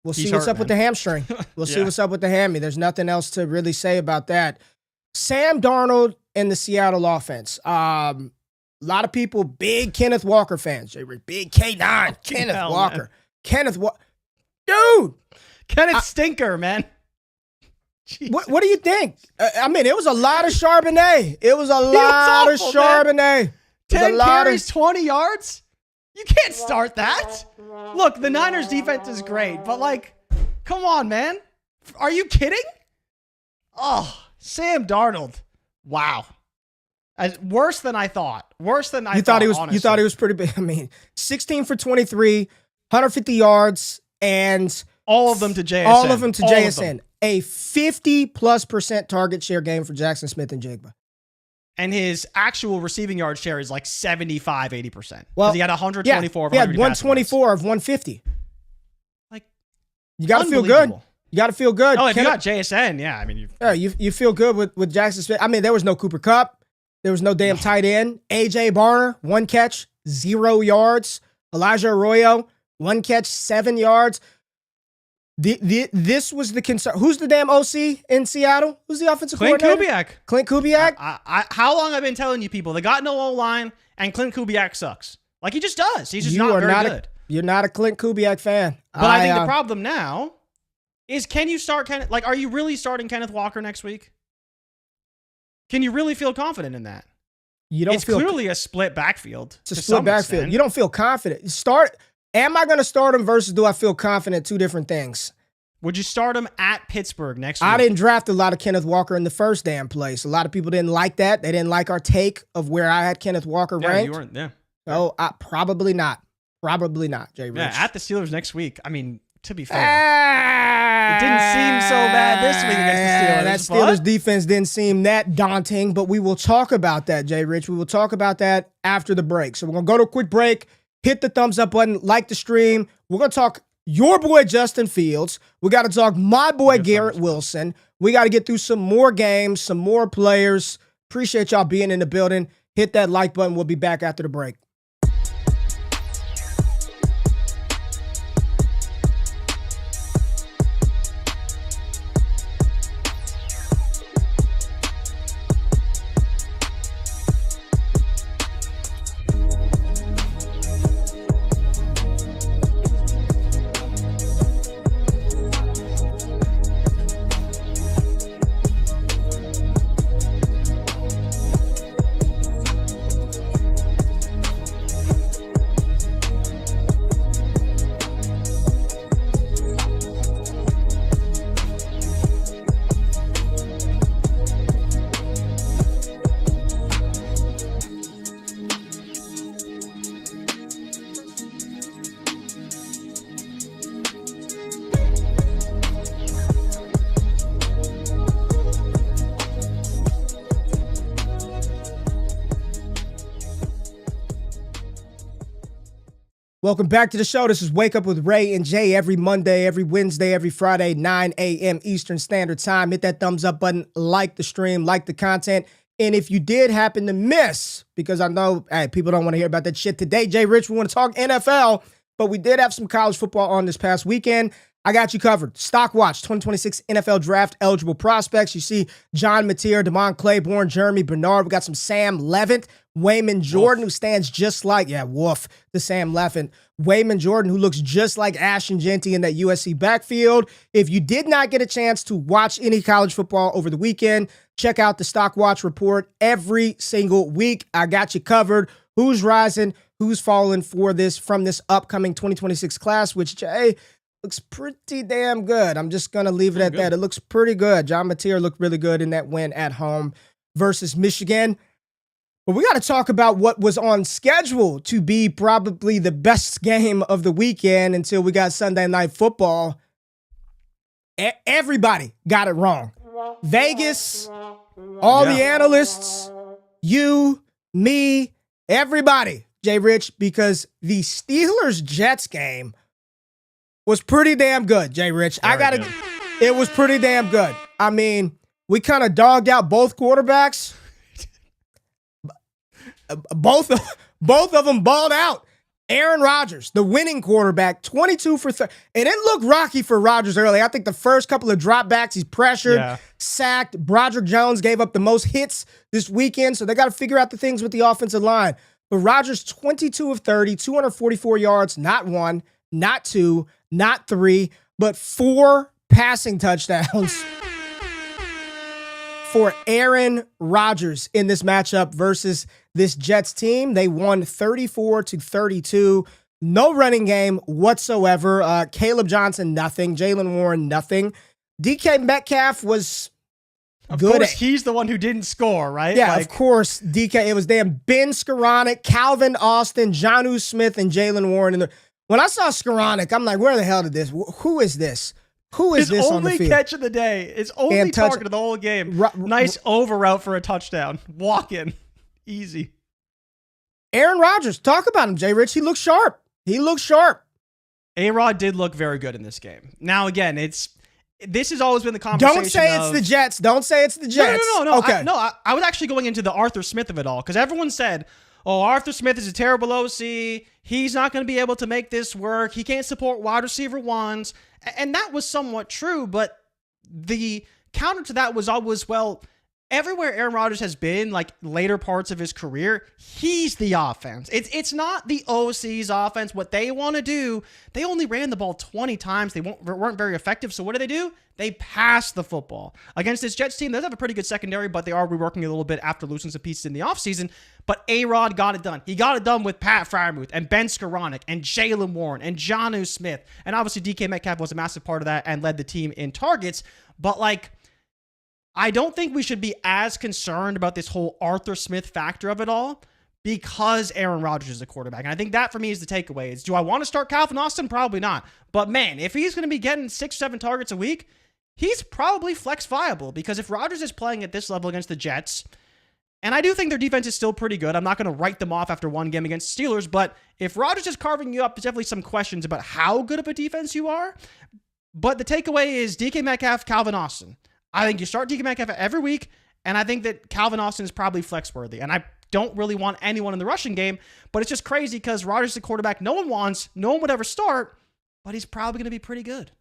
We'll see what's up with the hamstring. We'll see what's up with the hammy. There's nothing else to really say about that. Sam Darnold and the Seattle offense. A lot of people, big Kenneth Walker fans. Big K9, Kenneth Walker. Man. Kenneth Walker. Dude. Kenneth Stinker, man. What do you think? I mean, it was a lot of Charbonnet. It was a lot of Charbonnet. 10 carries, 20 yards? You can't start that. Look, the Niners defense is great, but like, come on, man. Are you kidding? Oh, Sam Darnold. Wow. Worse than I thought. You thought he was pretty big. I mean, 16 for 23, 150 yards, and all of them to JSN. A 50+% target share game for Jackson Smith and Jigba. And his actual receiving yard share is like 75, 80%. Well, he had 124 of 150. He had 124 of 150. Like, you got to feel good. You got to feel good. Oh, if you got JSN, yeah. I mean, you feel good with Jackson Smith. I mean, there was no Cooper Kupp. There was no damn tight end. A.J. Barner, 1 catch, 0 yards. Elijah Arroyo, 1 catch, 7 yards. This was the concern. Who's the damn OC in Seattle? Who's the offensive coordinator? Clint Kubiak. How long I've been telling you people, they got no O-line, and Clint Kubiak sucks. Like, he just does. He's just not very good. You're not a Clint Kubiak fan. But I think the problem now is, can you start Kenneth? Like, are you really starting Kenneth Walker next week? Can you really feel confident in that? It's clearly a split backfield. It's a split backfield. Extent. You don't feel confident. Am I going to start him versus do I feel confident? Two different things. Would you start him at Pittsburgh next week? I didn't draft a lot of Kenneth Walker in the first damn place. A lot of people didn't like that. They didn't like our take of where I had Kenneth Walker ranked. You weren't, yeah. So probably not. Probably not, Jay Rich. Yeah, at the Steelers next week. I mean, to be fair, it didn't seem so bad this week against the Steelers. That Steelers defense didn't seem that daunting, but we will talk about that, Jay Rich. We will talk about that after the break. So we're going to go to a quick break. Hit the thumbs up button, like the stream. We're going to talk your boy Justin Fields. We got to talk my boy Garrett Wilson. We got to get through some more games, some more players. Appreciate y'all being in the building. Hit that like button. We'll be back after the break. Welcome back to the show. This is Wake Up with Ray and Jay every Monday, every Wednesday, every Friday, 9 a.m. Eastern Standard Time. Hit that thumbs up button, like the stream, like the content. And if you did happen to miss, because I know people don't want to hear about that shit today, Jay Rich, we want to talk NFL, but we did have some college football on this past weekend. I got you covered. Stock Watch, 2026 NFL Draft eligible prospects. You see John Mateer, Damon Claiborne, Jeremy Bernard. We got some Sam Levitt, Wayman Jordan, who stands just like, the Sam Levitt. Wayman Jordan, who looks just like Ashton Jeanty in that USC backfield. If you did not get a chance to watch any college football over the weekend, check out the Stock Watch report every single week. I got you covered. Who's rising, who's falling from this upcoming 2026 class, which, Jay, looks pretty damn good. I'm just going to leave it at that. It looks pretty good. John Mateer looked really good in that win at home versus Michigan. But we got to talk about what was on schedule to be probably the best game of the weekend until we got Sunday Night Football. Everybody got it wrong. Vegas, all the analysts, you, me, everybody, Jay Rich, because the Steelers-Jets game was pretty damn good, Jay Rich. It was pretty damn good. I mean, we kind of dogged out both quarterbacks. Both of them balled out. Aaron Rodgers, the winning quarterback, 22 for 30. And it looked rocky for Rodgers early. I think the first couple of dropbacks, he's pressured, sacked. Broderick Jones gave up the most hits this weekend, so they got to figure out the things with the offensive line. But Rodgers, 22 of 30, 244 yards, not one, not two, not three, but 4 passing touchdowns for Aaron Rodgers in this matchup versus this Jets team. They won 34-32. No running game whatsoever. Caleb Johnson, nothing. Jalen Warren, nothing. DK Metcalf was good. Of course, he's the one who didn't score, right? Yeah, of course, DK. It was damn Ben Skoranek, Calvin Austin, Jonnu Smith, and Jalen Warren. When I saw Skoranek, I'm like, where the hell did this? Who is this? Who is this on the field? His only catch of the day. His only target of the whole game. Nice over route for a touchdown. Walk in. Easy. Aaron Rodgers, talk about him, Jay Rich. He looks sharp. A-Rod did look very good in this game. Now, again, this has always been the conversation. Don't say it's the Jets. No. Okay. I was actually going into the Arthur Smith of it all because everyone said, oh, Arthur Smith is a terrible OC. He's not going to be able to make this work. He can't support wide receiver ones. And that was somewhat true, but the counter to that was always, well, everywhere Aaron Rodgers has been, like later parts of his career, he's the offense. It's not the OC's offense. What they want to do, they only ran the ball 20 times. They weren't very effective. So what do? They pass the football. Against this Jets team, they have a pretty good secondary, but they are reworking a little bit after losing some pieces in the offseason. But A-Rod got it done. He got it done with Pat Freiermuth and Ben Skoranek and Jalen Warren and Jonnu Smith. And obviously DK Metcalf was a massive part of that and led the team in targets. But I don't think we should be as concerned about this whole Arthur Smith factor of it all because Aaron Rodgers is a quarterback. And I think that for me is the takeaway. Do I want to start Calvin Austin? Probably not. But man, if he's going to be getting 6-7 targets a week, he's probably flex viable because if Rodgers is playing at this level against the Jets, and I do think their defense is still pretty good. I'm not going to write them off after one game against the Steelers, but if Rodgers is carving you up, there's definitely some questions about how good of a defense you are. But the takeaway is DK Metcalf, Calvin Austin. I think you start DK Metcalf every week, and I think that Calvin Austin is probably flex-worthy. And I don't really want anyone in the rushing game, but it's just crazy because Rodgers is a quarterback no one wants, no one would ever start, but he's probably going to be pretty good.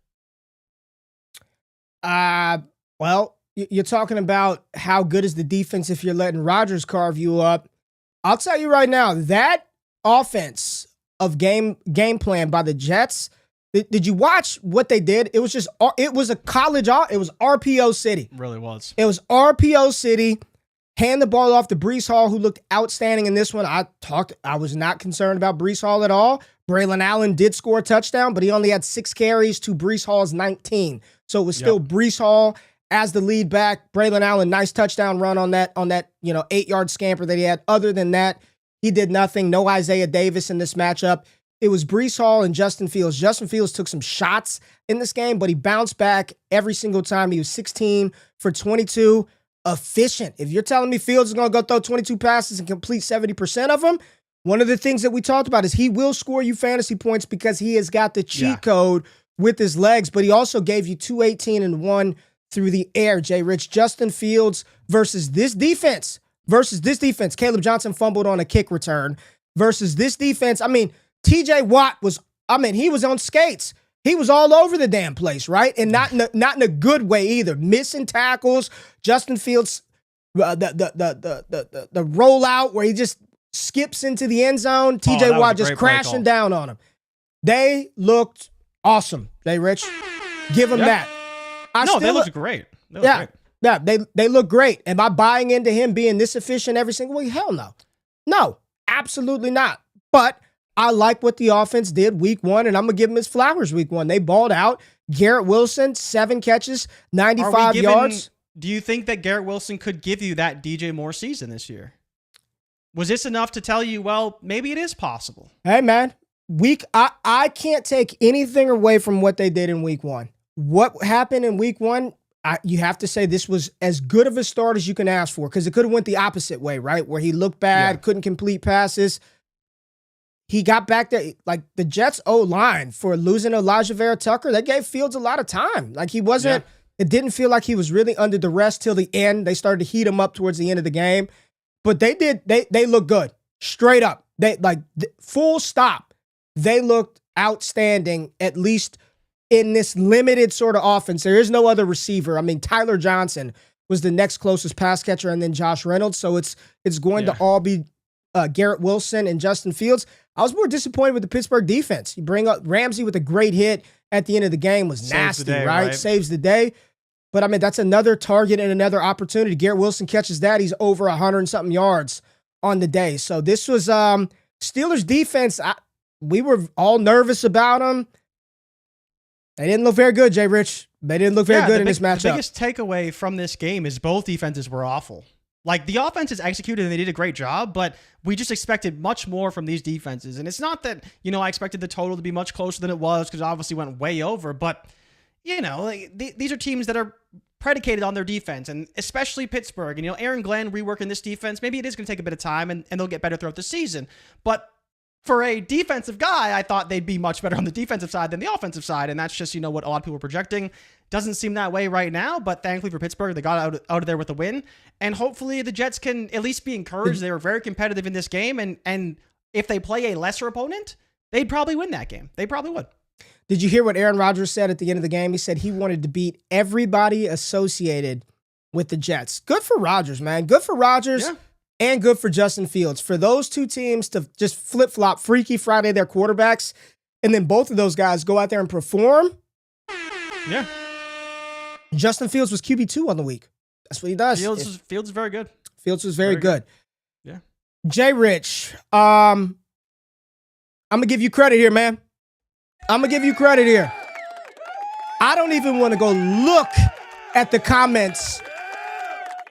Well, you're talking about how good is the defense if you're letting Rodgers carve you up. I'll tell you right now, that offense of game plan by the Jets, did you watch what they did? It was a college, it was RPO City. It really was. It was RPO City. Hand the ball off to Breece Hall, who looked outstanding in this one. I was not concerned about Breece Hall at all. Braylon Allen did score a touchdown, but he only had 6 carries to Breece Hall's 19. So it was still Breece Hall as the lead back. Braylon Allen, nice touchdown run on that 8-yard scamper that he had. Other than that, he did nothing. No Isaiah Davis in this matchup. It was Breece Hall and Justin Fields. Justin Fields took some shots in this game, but he bounced back every single time. He was 16 for 22. Efficient. If you're telling me Fields is going to go throw 22 passes and complete 70% of them, one of the things that we talked about is he will score you fantasy points because he has got the cheat code with his legs, but he also gave you 218 and 1 through the air, Jay Rich. Justin Fields versus this defense. Caleb Johnson fumbled on a kick return versus this defense. TJ Watt he was on skates. He was all over the damn place, right? And not in a good way either. Missing tackles. Justin Fields, the rollout where he just skips into the end zone. TJ Watt just crashing down on him. They looked awesome. They Rich, give them that. They looked great. They looked great. Yeah, they look great. Am I buying into him being this efficient every single week? Hell no. No, absolutely not. But I like what the offense did week 1, and I'm going to give him his flowers week 1. They balled out. Garrett Wilson, 7 catches, 95 yards. Do you think that Garrett Wilson could give you that DJ Moore season this year? Was this enough to tell you, well, maybe it is possible? Hey, man, I can't take anything away from what they did in week 1. What happened in week 1, you have to say this was as good of a start as you can ask for, because it could have went the opposite way, right? Where he looked bad, couldn't complete passes. He got back there, like the Jets' O-line for losing Elijah Vera Tucker, that gave Fields a lot of time. Like he wasn't, it didn't feel like he was really under duress till the end. They started to heat him up towards the end of the game. But they look good. Straight up. Full stop. They looked outstanding, at least in this limited sort of offense. There is no other receiver. I mean, Tyler Johnson was the next closest pass catcher, and then Josh Reynolds. So it's going to all be Garrett Wilson and Justin Fields. I was more disappointed with the Pittsburgh defense. You bring up Ramsey with a great hit at the end of the game was nasty, right? Saves the day. But, I mean, that's another target and another opportunity. Garrett Wilson catches that. He's over 100-something yards on the day. So this was Steelers defense. We were all nervous about them. They didn't look very good, Jay Rich. They didn't look very good in this matchup. The biggest takeaway from this game is both defenses were awful. Like, the offenses executed and they did a great job, but we just expected much more from these defenses. And it's not that, I expected the total to be much closer than it was, because it obviously went way over. But, these are teams that are predicated on their defense, and especially Pittsburgh. And, Aaron Glenn reworking this defense, maybe it is going to take a bit of time, and they'll get better throughout the season. But for a defensive guy, I thought they'd be much better on the defensive side than the offensive side, and that's just, what a lot of people were projecting. Doesn't seem that way right now, but thankfully for Pittsburgh, they got out of there with a win, and hopefully the Jets can at least be encouraged. They were very competitive in this game, and if they play a lesser opponent, they'd probably win that game. They probably would. Did you hear what Aaron Rodgers said at the end of the game? He said he wanted to beat everybody associated with the Jets. Good for Rodgers, man. Good for Rodgers. Yeah. And good for Justin Fields. For those two teams to just flip-flop Freaky Friday their quarterbacks, and then both of those guys go out there and perform. Yeah. Justin Fields was QB2 on the week. That's what he does. Fields is very good. Fields was very good. Yeah. Jay Rich, I'm going to give you credit here, man. I'm going to give you credit here. I don't even want to go look at the comments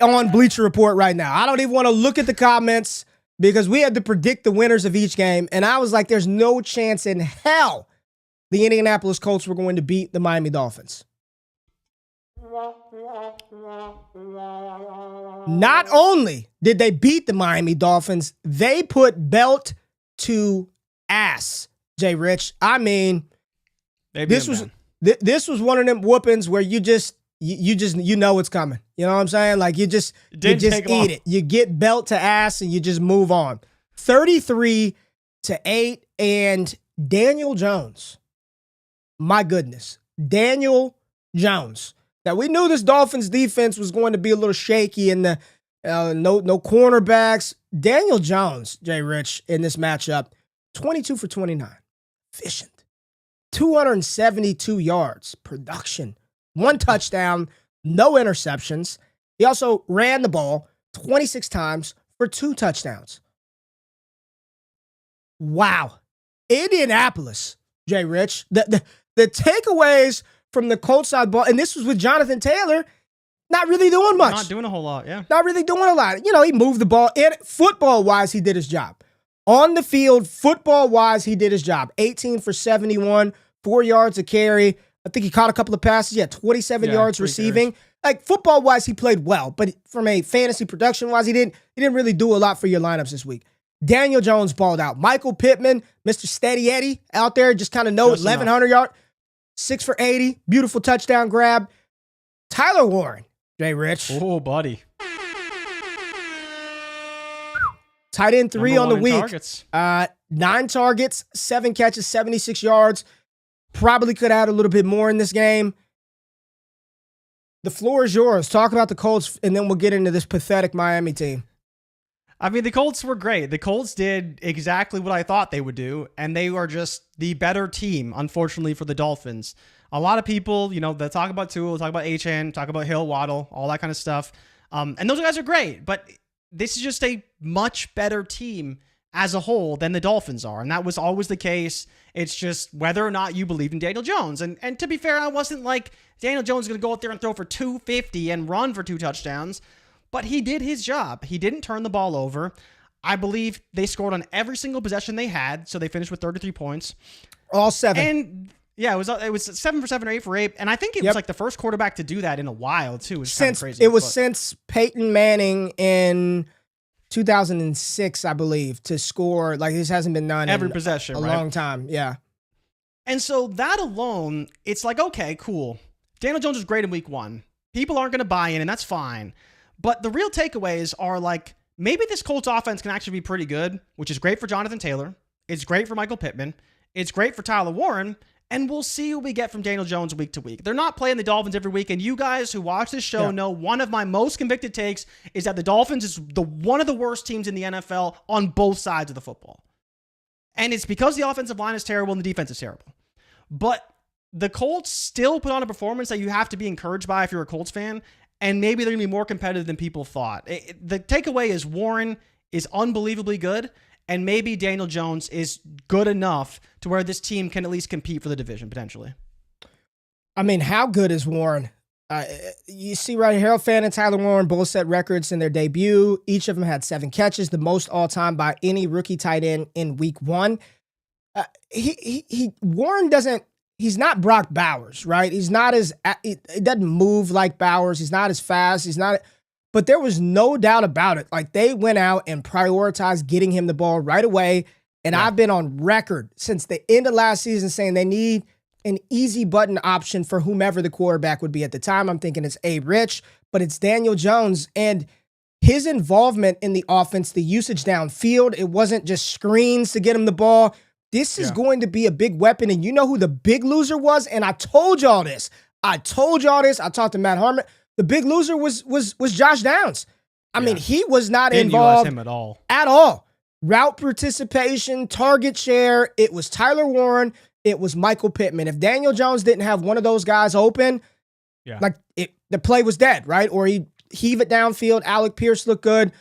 on Bleacher Report right now. I don't even want to look at the comments, because we had to predict the winners of each game, and I was like, there's no chance in hell the Indianapolis Colts were going to beat the Miami Dolphins. Not only did they beat the Miami Dolphins, they put belt to ass, Jay Rich. I mean, this was one of them whoopings where you know it's coming. You know what I'm saying? Like you just eat it. You get belt to ass and you just move on. 33-8, and Daniel Jones. My goodness. Daniel Jones. Now, we knew this Dolphins defense was going to be a little shaky, and the no cornerbacks. Daniel Jones, Jay Rich, in this matchup, 22 for 29. Efficient. 272 yards. Production. 1 touchdown. No interceptions. He also ran the ball 26 times for 2 touchdowns. Wow. Indianapolis, Jay Rich. The takeaways from the Colts side ball, and this was with Jonathan Taylor, not really doing much. Not doing a whole lot, yeah. Not really doing a lot. He moved the ball. And football-wise, he did his job. On the field, football-wise, he did his job. 18 for 71, 4 yards a carry. I think he caught a couple of passes. Yeah, 27 yards receiving. Carries. Like, football-wise, he played well. But from a fantasy production-wise, he didn't really do a lot for your lineups this week. Daniel Jones balled out. Michael Pittman, Mr. Steady Eddie, out there, just kind of 1,100 yards. 6 for 80. Beautiful touchdown grab. Tyler Warren, Jay Rich. Oh, buddy. Tight end 3 on the week. 9 targets, 7 catches, 76 yards. Probably could add a little bit more in this game. The floor is yours. Talk about the Colts, and then we'll get into this pathetic Miami team. I mean, the Colts were great. The Colts did exactly what I thought they would do, and they are just the better team, unfortunately, for the Dolphins. A lot of people, they talk about Tua, talk about Etienne, talk about Hill, Waddle, all that kind of stuff. And those guys are great, but this is just a much better team as a whole than the Dolphins are, and that was always the case. It's just whether or not you believe in Daniel Jones. And to be fair, I wasn't like Daniel Jones is going to go out there and throw for 250 and run for 2 touchdowns. But he did his job. He didn't turn the ball over. I believe they scored on every single possession they had, so they finished with 33 points. All 7. And yeah, it was 7 for 7 or 8 for 8. And I think it was like the first quarterback to do that in a while too. It was kind of crazy. It was since Peyton Manning in 2006, I believe, to score like this hasn't been done every possession a long time. Yeah. And so that alone, it's like, okay, cool. Daniel Jones was great in week 1. People aren't going to buy in, and that's fine. But the real takeaways are like, maybe this Colts offense can actually be pretty good, which is great for Jonathan Taylor. It's great for Michael Pittman. It's great for Tyler Warren. And we'll see what we get from Daniel Jones week to week. They're not playing the Dolphins every week. And you guys who watch this show know one of my most convicted takes is that the Dolphins is one of the worst teams in the NFL on both sides of the football. And it's because the offensive line is terrible and the defense is terrible. But the Colts still put on a performance that you have to be encouraged by if you're a Colts fan. And maybe they're going to be more competitive than people thought. The takeaway is Warren is unbelievably good, and maybe Daniel Jones is good enough to where this team can at least compete for the division, potentially. I mean, how good is Warren? You see right here, Fan and Tyler Warren both set records in their debut. Each of them had 7 catches, the most all-time by any rookie tight end in week 1. Warren doesn't... He's not Brock Bowers, right? He's not he doesn't move like Bowers. He's not as fast. But there was no doubt about it. Like, they went out and prioritized getting him the ball right away. And I've been on record since the end of last season saying they need an easy button option for whomever the quarterback would be at the time. I'm thinking it's Rich, but it's Daniel Jones. And his involvement in the offense, the usage downfield, it wasn't just screens to get him the ball. This is going to be a big weapon, and you know who the big loser was? And I told y'all this. I talked to Matt Harmon. The big loser was Josh Downs. I mean, he was not involved him at all. At all. Route participation, target share. It was Tyler Warren. It was Michael Pittman. If Daniel Jones didn't have one of those guys open, the play was dead, right? Or he'd heave it downfield. Alec Pierce looked good.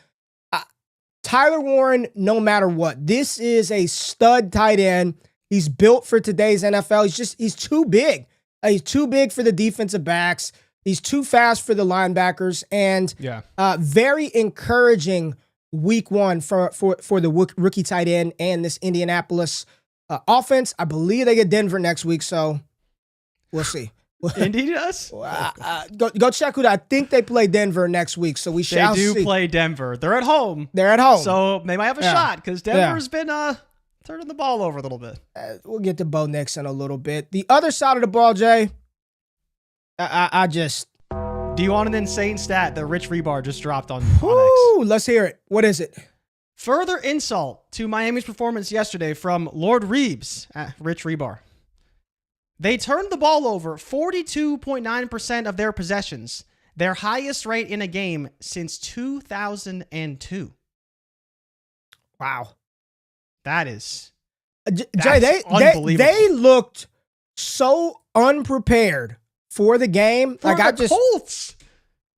Tyler Warren, no matter what, this is a stud tight end. He's built for today's NFL. He's too big. He's too big for the defensive backs. He's too fast for the linebackers. And very encouraging week 1 for the rookie tight end and this Indianapolis offense. I believe they get Denver next week, so we'll see. Indy does? Go check it out. I think they play Denver next week, so we shall see. They do play Denver. They're at home. So they might have a shot because Denver's been turning the ball over a little bit. We'll get to Bo Nix in a little bit. The other side of the ball, Jay, I just... Do you want an insane stat that Rich Rebar just dropped on X? Let's hear it. What is it? Further insult to Miami's performance yesterday from Lord Reeves at Rich Rebar. They turned the ball over 42.9% of their possessions, their highest rate in a game since 2002. Wow. That's Jay, they looked so unprepared for the game. Colts.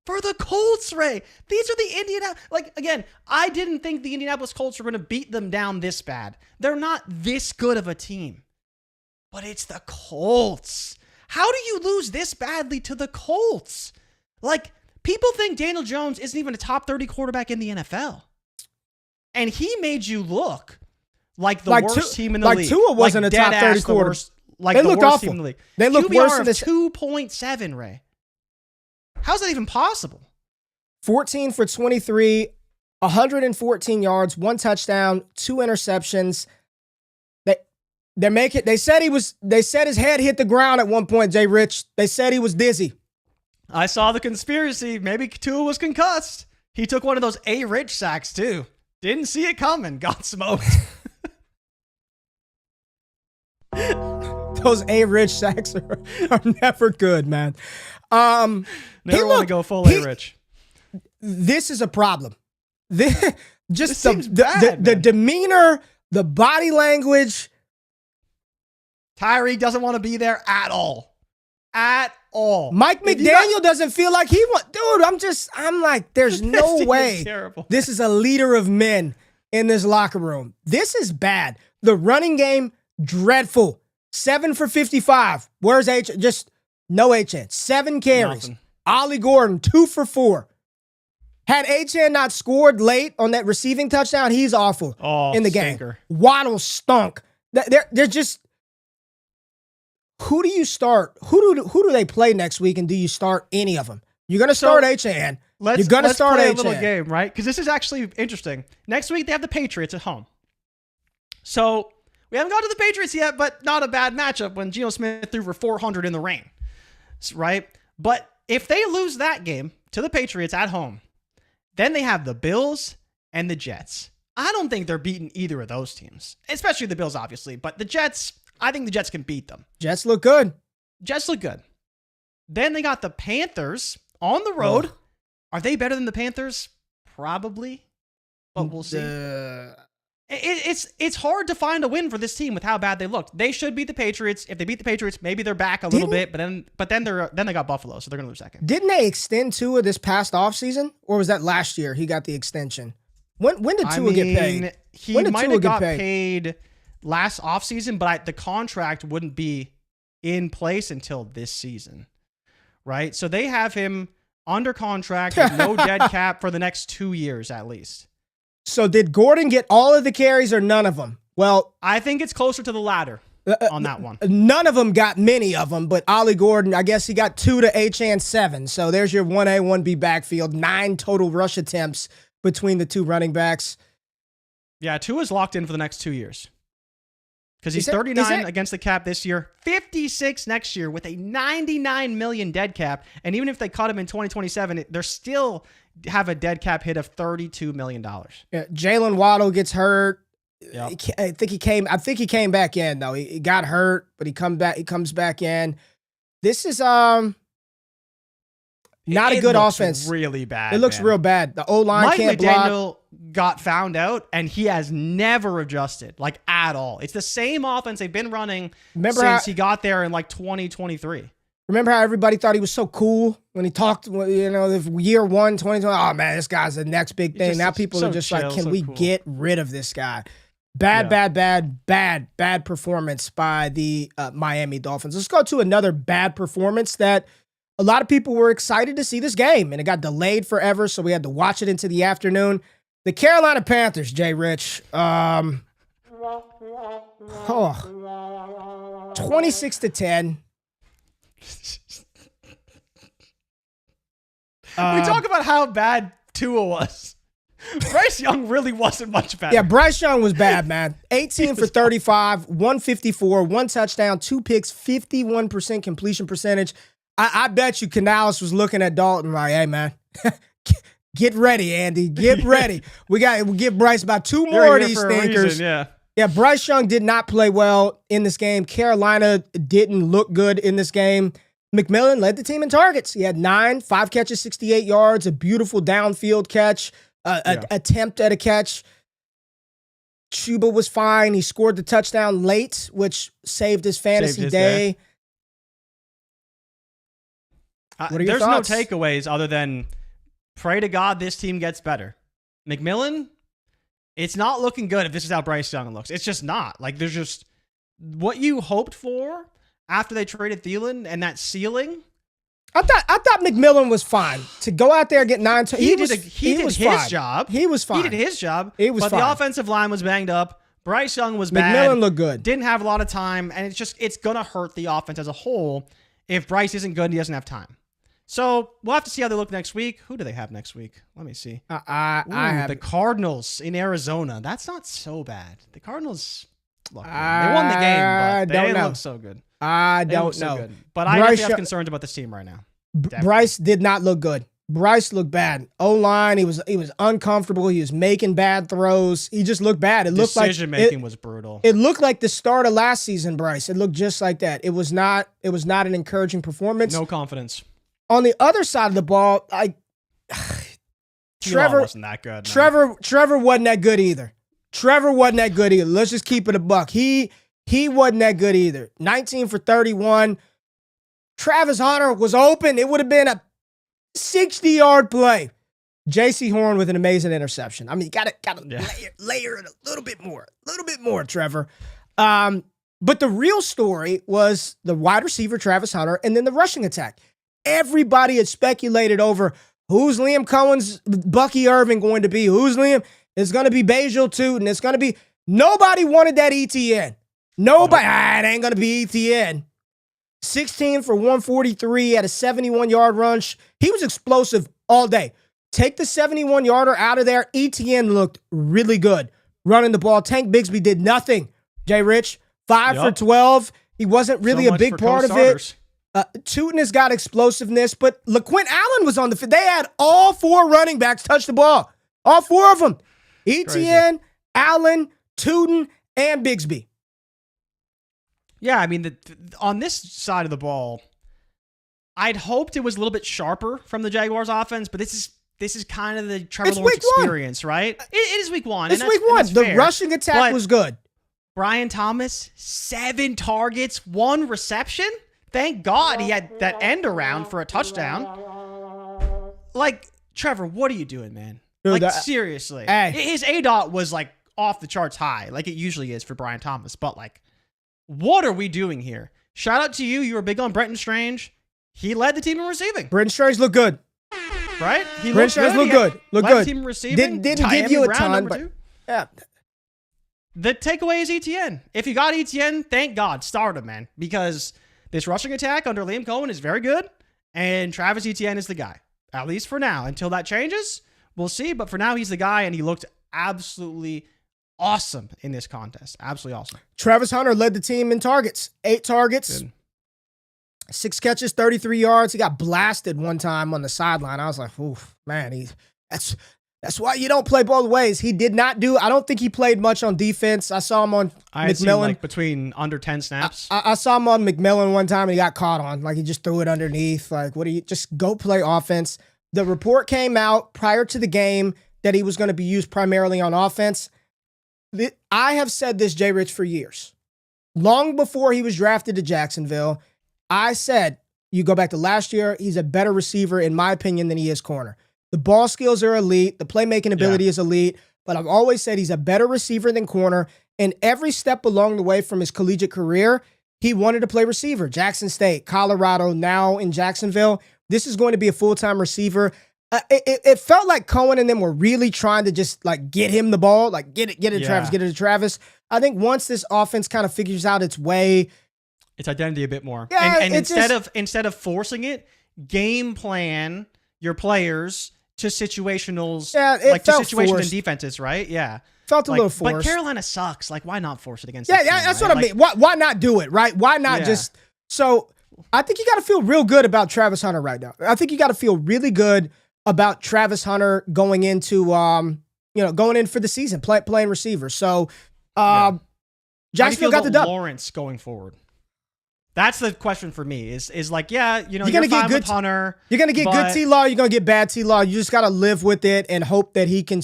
For the Colts, Ray. These are the Indianapolis. Again, I didn't think the Indianapolis Colts were going to beat them down this bad. They're not this good of a team. But it's the Colts. How do you lose this badly to the Colts? People think Daniel Jones isn't even a top 30 quarterback in the NFL. And he made you look like the worst team in the league. Tua wasn't a top 30 quarterback. They looked awful. Team in the league. They looked worse than this. 2.7, Ray. How's that even possible? 14 for 23, 114 yards, 1 touchdown, 2 interceptions. They said his head hit the ground at one point, Jay Rich. They said he was dizzy. I saw the conspiracy. Maybe Tua was concussed. He took one of those Rich sacks too. Didn't see it coming. Got smoked. Those A-Rich sacks are never good, man. Never want to go full A-Rich. This is a problem. The demeanor, the body language. Tyreek doesn't want to be there at all. At all. Mike McDaniel doesn't feel like he wants. Dude, I'm like, there's no way this is a leader of men in this locker room. This is bad. The running game, dreadful. 7 for 55. Where's Etienne? Just no Etienne. 7 carries. Nothing. Ollie Gordon, 2 for 4. Had Etienne not scored late on that receiving touchdown, he's awful in the game. Waddle stunk. They're just. Who do you start? Who do they play next week, and do you start any of them? You're going to start Etienne. You're going to start Etienne. Let's play a little game, right? Because this is actually interesting. Next week, they have the Patriots at home. So we haven't got to the Patriots yet, but not a bad matchup when Geno Smith threw for 400 in the rain, right? But if they lose that game to the Patriots at home, then they have the Bills and the Jets. I don't think they're beating either of those teams, especially the Bills, obviously. But the Jets, I think the Jets can beat them. Jets look good. Then they got the Panthers on the road. Oh. Are they better than the Panthers? Probably, but we'll see. It's hard to find a win for this team with how bad they looked. They should beat the Patriots. If they beat the Patriots, maybe they're back a little bit. But then they got Buffalo, so they're gonna lose that game. Didn't they extend Tua this past offseason? Or was that last year he got the extension? When did Tua get paid? He might have got paid last offseason, but the contract wouldn't be in place until this season, right? So they have him under contract with no dead cap for the next 2 years at least. So did Gordon get all of the carries or none of them? Well, I think it's closer to the latter on that one. None of them got many of them, but Ollie Gordon, I guess he got 2 to Etienne 7. So there's your 1A, 1B backfield, 9 total rush attempts between the two running backs. Yeah, Tua's locked in for the next 2 years. Because he's 39 against the cap this year, 56 next year with a $99 million dead cap. And even if they cut him in 2027, they're still have a dead cap hit of $32 million. Yeah, Jalen Waddle gets hurt. Yep. I think he came back in though. He got hurt, but he comes back in. This is not a good offense. Really bad. It looks real bad. The O-line can't block. Mike McDaniel got found out, and he has never adjusted, like, at all. It's the same offense they've been running since he got there in, like, 2023. Remember how everybody thought he was so cool when he talked, the year 1, 2020? Oh, man, this guy's the next big thing. Now people are just like, can we get rid of this guy? Bad performance by the Miami Dolphins. Let's go to another bad performance that a lot of people were excited to see this game, and it got delayed forever, so we had to watch it into the afternoon. The Carolina Panthers, Jay Rich, 26-10. We talk about how bad Tua was. Bryce Young really wasn't much better. Yeah, Bryce Young was bad, man. 18 for 35, 154, 1 touchdown, 2 picks, 51% completion percentage. I bet you Canales was looking at Dalton like, hey, man, get ready, Andy. Get ready. We'll give Bryce about 2 more of these stinkers. Yeah, Bryce Young did not play well in this game. Carolina didn't look good in this game. McMillan led the team in targets. He had 9, 5 catches, 68 yards, a beautiful downfield catch, attempt at a catch. Chuba was fine. He scored the touchdown late, which saved his fantasy day. What are your thoughts? No takeaways other than pray to God this team gets better. McMillan, it's not looking good if this is how Bryce Young looks. It's just not. Like, there's just what you hoped for after they traded Thielen and that ceiling. I thought McMillan was fine to go out there and get 9. He did his job. He was fine. He did his job. But the offensive line was banged up. Bryce Young was bad. McMillan looked good. Didn't have a lot of time, and it's gonna hurt the offense as a whole if Bryce isn't good and he doesn't have time. So we'll have to see how they look next week. Who do they have next week? Let me see. I have the Cardinals in Arizona. That's not so bad. The Cardinals, look, they won the game, but they didn't look so good. I don't know. But I definitely have concerns about this team right now. Bryce did not look good. Bryce looked bad. O-line, he was uncomfortable. He was making bad throws. He just looked bad. It looked like decision-making was brutal. It looked like the start of last season, Bryce. It looked just like that. It was not an encouraging performance. No confidence. On the other side of the ball, Trevor wasn't that good. Trevor wasn't that good either. Let's just keep it a buck. He wasn't that good either. 19 for 31. Travis Hunter was open. It would have been a 60-yard play. J.C. Horn with an amazing interception. I mean, you gotta layer it a little bit more, Trevor. But the real story was the wide receiver, Travis Hunter, and then the rushing attack. Everybody had speculated over who's Liam Cohen's Bucky Irving going to be? Who's Liam? It's going to be Bajal Tootin. It's going to be... Nobody wanted that Etienne. Nobody. It ain't going to be Etienne. 16 for 143 at a 71-yard run. He was explosive all day. Take the 71-yarder out of there. Etienne looked really good running the ball. Tank Bigsby did nothing. Jay Rich, 5 for 12. He wasn't really a big part of it. Tootin has got explosiveness, but LaQuint Allen was on the field. They had all 4 running backs touch the ball. All 4 of them. Etienne, Allen, Tootin, and Bigsby. Yeah, I mean, on this side of the ball, I'd hoped it was a little bit sharper from the Jaguars offense, but this is kind of the Trevor Lawrence experience, right? It is week 1. It's week 1. The rushing attack was good. Brian Thomas, 7 targets, 1 reception. Thank God he had that end around for a touchdown. Like, Trevor, what are you doing, man? Dude, like, seriously. His ADOT was, like, off the charts high, like it usually is for Brian Thomas. But, like, what are we doing here? Shout out to you. You were big on Brenton Strange. He led the team in receiving. Brenton Strange looked good. Right? Brenton Strange looked good. Looked good. Team in receiving. Didn't give you a ton, but yeah. The takeaway is Etienne. If you got Etienne, thank God. Start him, man. Because this rushing attack under Liam Cohen is very good. And Travis Etienne is the guy. At least for now. Until that changes, we'll see. But for now, he's the guy. And he looked absolutely awesome in this contest. Absolutely awesome. Travis Hunter led the team in targets. 8 targets. Good. 6 catches, 33 yards. He got blasted one time on the sideline. I was like, oof, man, that's why you don't play both ways. He did not do, I don't think he played much on defense. I saw him on McMillan. Like between under 10 snaps. I saw him on McMillan one time and he got caught on. Like he just threw it underneath. Like, just go play offense. The report came out prior to the game that he was going to be used primarily on offense. I have said this, Jay Rich, for years. Long before he was drafted to Jacksonville, I said, you go back to last year, he's a better receiver, in my opinion, than he is corner. The ball skills are elite. The playmaking ability is elite. But I've always said he's a better receiver than corner. And every step along the way from his collegiate career, he wanted to play receiver. Jackson State, Colorado, now in Jacksonville. This is going to be a full-time receiver. It felt like Cohen and them were really trying to just like get him the ball, like get it to Travis, get it to Travis. I think once this offense kind of figures out its way, its identity a bit more. Yeah, and instead of forcing it, game plan your players to situationals, to situations and defenses, right? Yeah. Felt a little forced. But Carolina sucks. Like, why not force it against? Yeah, that's what I mean. Why not do it, right? Why not just? So I think you got to feel real good about Travis Hunter right now. I think you got to feel really good about Travis Hunter going into, going in for the season, playing receiver. So, Jacksonville got the dub. Lawrence going forward. That's the question for me. Is like, you're gonna get good Hunter. You're gonna get good T-Law. You're gonna get bad T-Law. You just gotta live with it and hope that he can.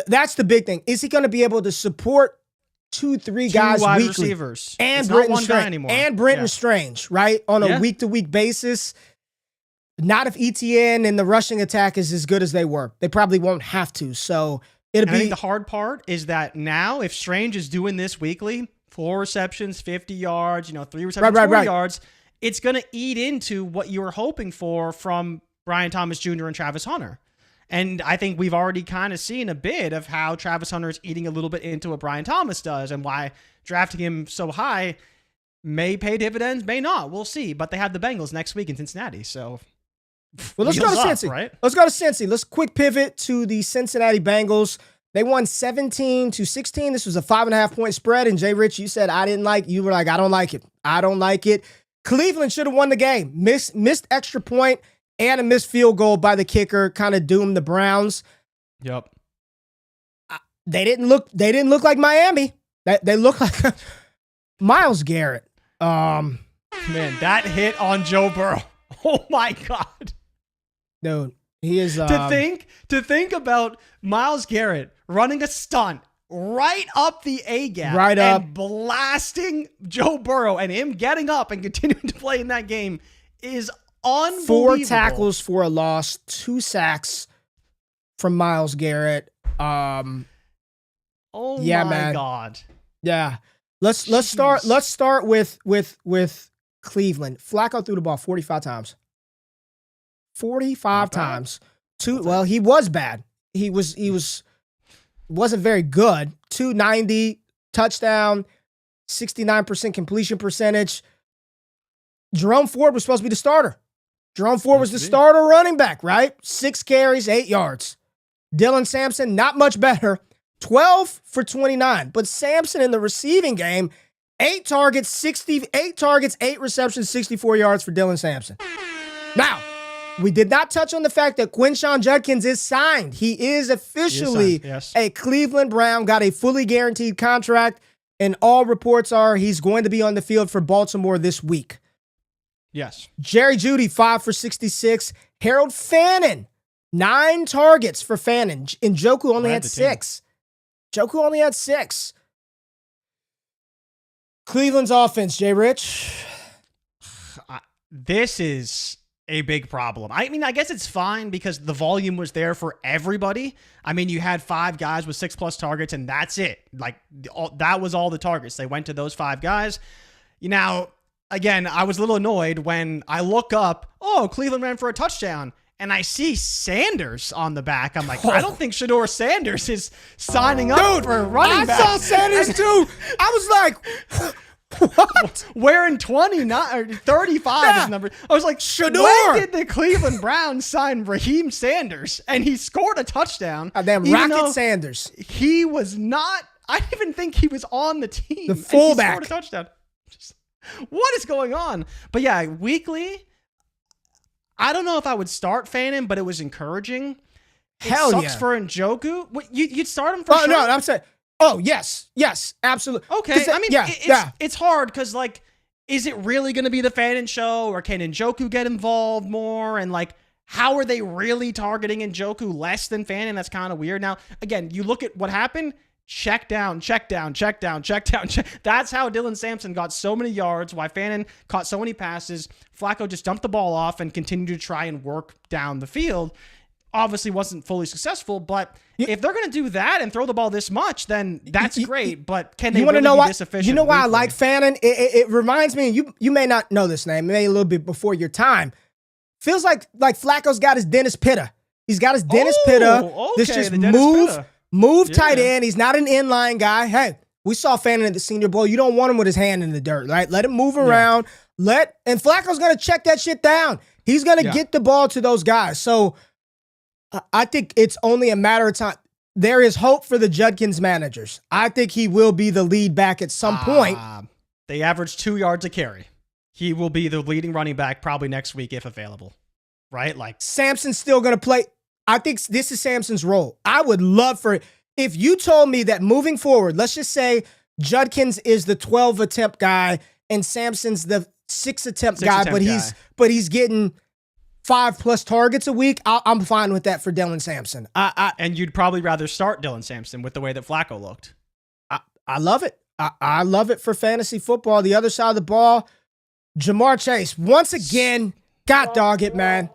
That's the big thing. Is he gonna be able to support 2-3 guys wide weekly? Receivers And Brenton Strange, right, on a week-to-week basis. Not if Etienne and the rushing attack is as good as they were. They probably won't have to. So it'll be. I think the hard part is that now, if Strange is doing this weekly, 4 receptions, 50 yards, 3 receptions, 40 yards, it's going to eat into what you were hoping for from Brian Thomas Jr. and Travis Hunter. And I think we've already kind of seen a bit of how Travis Hunter is eating a little bit into what Brian Thomas does and why drafting him so high may pay dividends, may not. We'll see. But they have the Bengals next week in Cincinnati, so. Well, let's go to Cincy. Right? Let's go to Cincy. Let's quick pivot to the Cincinnati Bengals. They won 17-16. This was a 5.5-point spread. And Jay Rich, you said you were like, I don't like it. I don't like it. Cleveland should have won the game. Missed extra point. and a missed field goal by the kicker kind of doomed the Browns. Yep. They didn't look like Miami. They look like Myles Garrett. Man, that hit on Joe Burrow. Oh my God. Dude, he is to think about Myles Garrett running a stunt right up the A-gap, right up, and blasting Joe Burrow, and him getting up and continuing to play in that game is unbelievable. 4 tackles for a loss, 2 sacks from Myles Garrett. Oh yeah, my God. Yeah. Let's start with Cleveland. Flacco threw the ball 45 times. 45 times. Well, he was bad. He wasn't very good. 290 touchdown, 69% completion percentage. Jerome Ford was supposed to be the starter. Jerome Ford was the starter running back, right? 6 carries, 8 yards. Dylan Sampson, not much better. 12 for 29. But Sampson in the receiving game, 8 targets, 8 receptions, 64 yards for Dylan Sampson. Now, we did not touch on the fact that Quinshon Judkins is signed. He is officially a Cleveland Brown, got a fully guaranteed contract, and all reports are he's going to be on the field for Baltimore this week. Yes. Jerry Jeudy, 5 for 66. Harold Fannin, 9 targets for Fannin. And Njoku only had 6. Njoku only had 6. Cleveland's offense, Jay Rich. This is a big problem. I mean, I guess it's fine because the volume was there for everybody. I mean, you had 5 guys with 6+ targets, and that's it. Like, that was all the targets. They went to those 5 guys. Now, again, I was a little annoyed when I look up, Cleveland ran for a touchdown, and I see Sanders on the back. I'm like, I don't think Shedeur Sanders is signing up for running back. I saw Sanders too. I was like, what? Wearing 29 or 35 is number. I was like, Shedeur. When did the Cleveland Browns sign Raheem Sanders? And he scored a touchdown. Damn, Rocket Sanders. He was not. I didn't even think he was on the team. The fullback. And he scored a touchdown. What is going on? But yeah, weekly. I don't know if I would start Fannin, but it was encouraging. Hell yeah. Sucks for Njoku. You'd start him for sure? No, I'm saying. Oh, yes, absolutely. Okay, I mean, it's hard because, like, is it really going to be the Fannin show, or can Njoku get involved more? And, like, how are they really targeting Njoku less than Fannin? That's kind of weird. Now, again, you look at what happened. Check down. That's how Dylan Sampson got so many yards, why Fannin caught so many passes. Flacco just dumped the ball off and continued to try and work down the field. Obviously wasn't fully successful, but if they're going to do that and throw the ball this much, then that's great. But can they really be this efficient? You know why I like Fannin? It reminds me, you may not know this name, maybe a little bit before your time. Feels like Flacco's got his Dennis Pitta. He's got his Dennis Pitta. Okay, this just move tight end. He's not an inline guy. Hey, we saw Fannin at the Senior Bowl. You don't want him with his hand in the dirt, right? Let him move around. And Flacco's going to check that shit down. He's going to get the ball to those guys. So I think it's only a matter of time. There is hope for the Judkins managers. I think he will be the lead back at some point. They average 2 yards a carry. He will be the leading running back probably next week if available, right? Like, Sampson's still going to play. I think this is Sampson's role. I would love for it. If you told me that moving forward, let's just say Judkins is the 12 attempt guy and Sampson's the 6 attempt guy, but he's getting 5+ targets a week, I'm fine with that for Dylan Sampson. And you'd probably rather start Dylan Sampson with the way that Flacco looked. I love it. I love it for fantasy football. The other side of the ball, Jamar Chase. Once again, God dog it, man.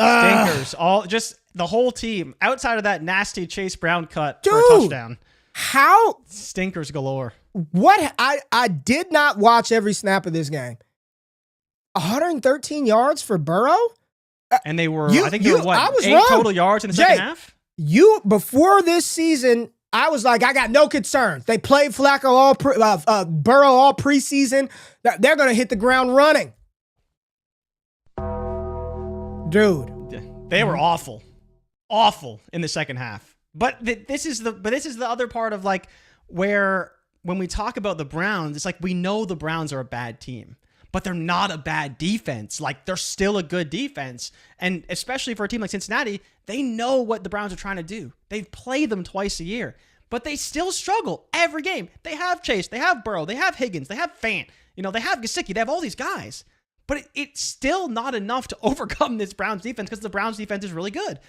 Stinkers. Just the whole team. Outside of that nasty Chase Brown cut for a touchdown. How? Stinkers galore. What? I did not watch every snap of this game. 113 yards for Burrow? And they were, I think they were, I was 8 wrong. total yards in the second half? Before this season, I was like, I got no concerns. They played Flacco Burrow all preseason. They're going to hit the ground running. Dude. They were awful. Awful in the second half. But this is the other part of, like, where when we talk about the Browns, it's like we know the Browns are a bad team. but they're not a bad defense. Like, they're still a good defense. And especially for a team like Cincinnati, they know what the Browns are trying to do. They've played them twice a year, but they still struggle every game. They have Chase, they have Burrow, they have Higgins, they have Fant, they have Gesicki, they have all these guys. But it's still not enough to overcome this Browns defense because the Browns defense is really good.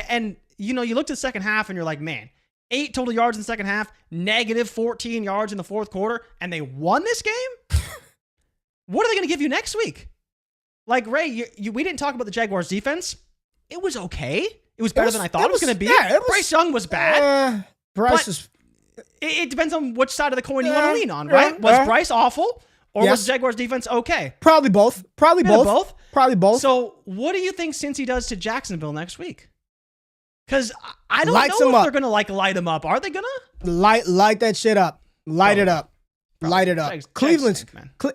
And, you look to the second half and you're like, man, 8 total yards in the second half, negative 14 yards in the fourth quarter, and they won this game? What are they going to give you next week? Like, Ray, we didn't talk about the Jaguars defense. It was okay. It was better than I thought it was going to be. Yeah, Bryce Young was bad. Bryce is... It depends on which side of the coin you want to lean on, right? Was Bryce awful? Or was the Jaguars defense okay? Probably both. Probably both. So what do you think Cincy does to Jacksonville next week? Because I don't Lights know if up. they're going to light them up. Are they going to? Light that shit up. Light it up. Light it up. Cleveland's...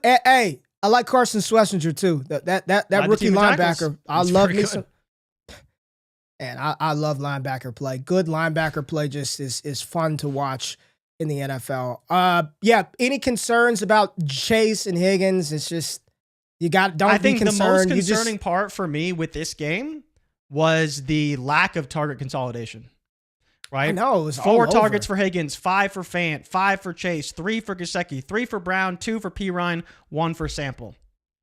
Hey, I like Carson Schlesinger too. That rookie linebacker. I love me some... And I love linebacker play. Good linebacker play just is fun to watch in the NFL. Any concerns about Chase and Higgins? It's just don't be concerned. I think the most concerning part for me with this game was the lack of target consolidation. Right? I know, it was 4 targets for Higgins, 5 for Fant, 5 for Chase, 3 for Gesicki, 3 for Brown, 2 for Pirine, 1 for Sample.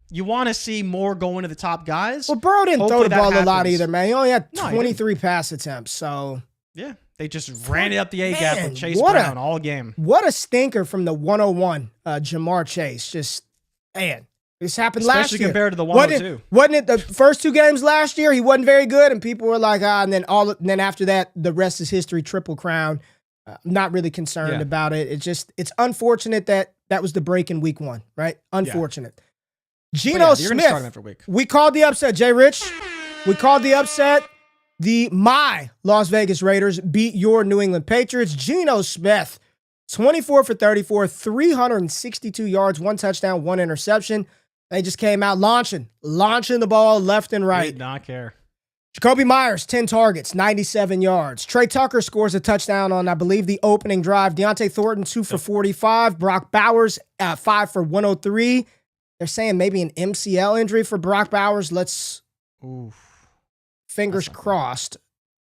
You want to see more going to the top guys. Well, Burrow didn't throw the ball a lot either, man. He only had 23 pass attempts, so... Yeah, they just ran it up the A-gap with Chase Brown all game. What a stinker from the 101, Jamar Chase. Just, man, this happened last year. Especially compared to the 102. Wasn't it the first 2 games last year? He wasn't very good, and people were like, and then after that, the rest is history, triple crown. Not really concerned about it. It's unfortunate that was the break in week 1, right? Unfortunate. Yeah. Geno Smith, we called the upset, Jay Rich. We called the upset. My Las Vegas Raiders beat your New England Patriots. Geno Smith, 24 for 34, 362 yards, 1 touchdown, 1 interception. They just came out launching the ball left and right. Did not care. Jacoby Myers, 10 targets, 97 yards. Trey Tucker scores a touchdown on, I believe, the opening drive. Deontay Thornton, 2 for 45. Brock Bowers, 5 for 103. They're saying maybe an MCL injury for Brock Bowers. Fingers crossed.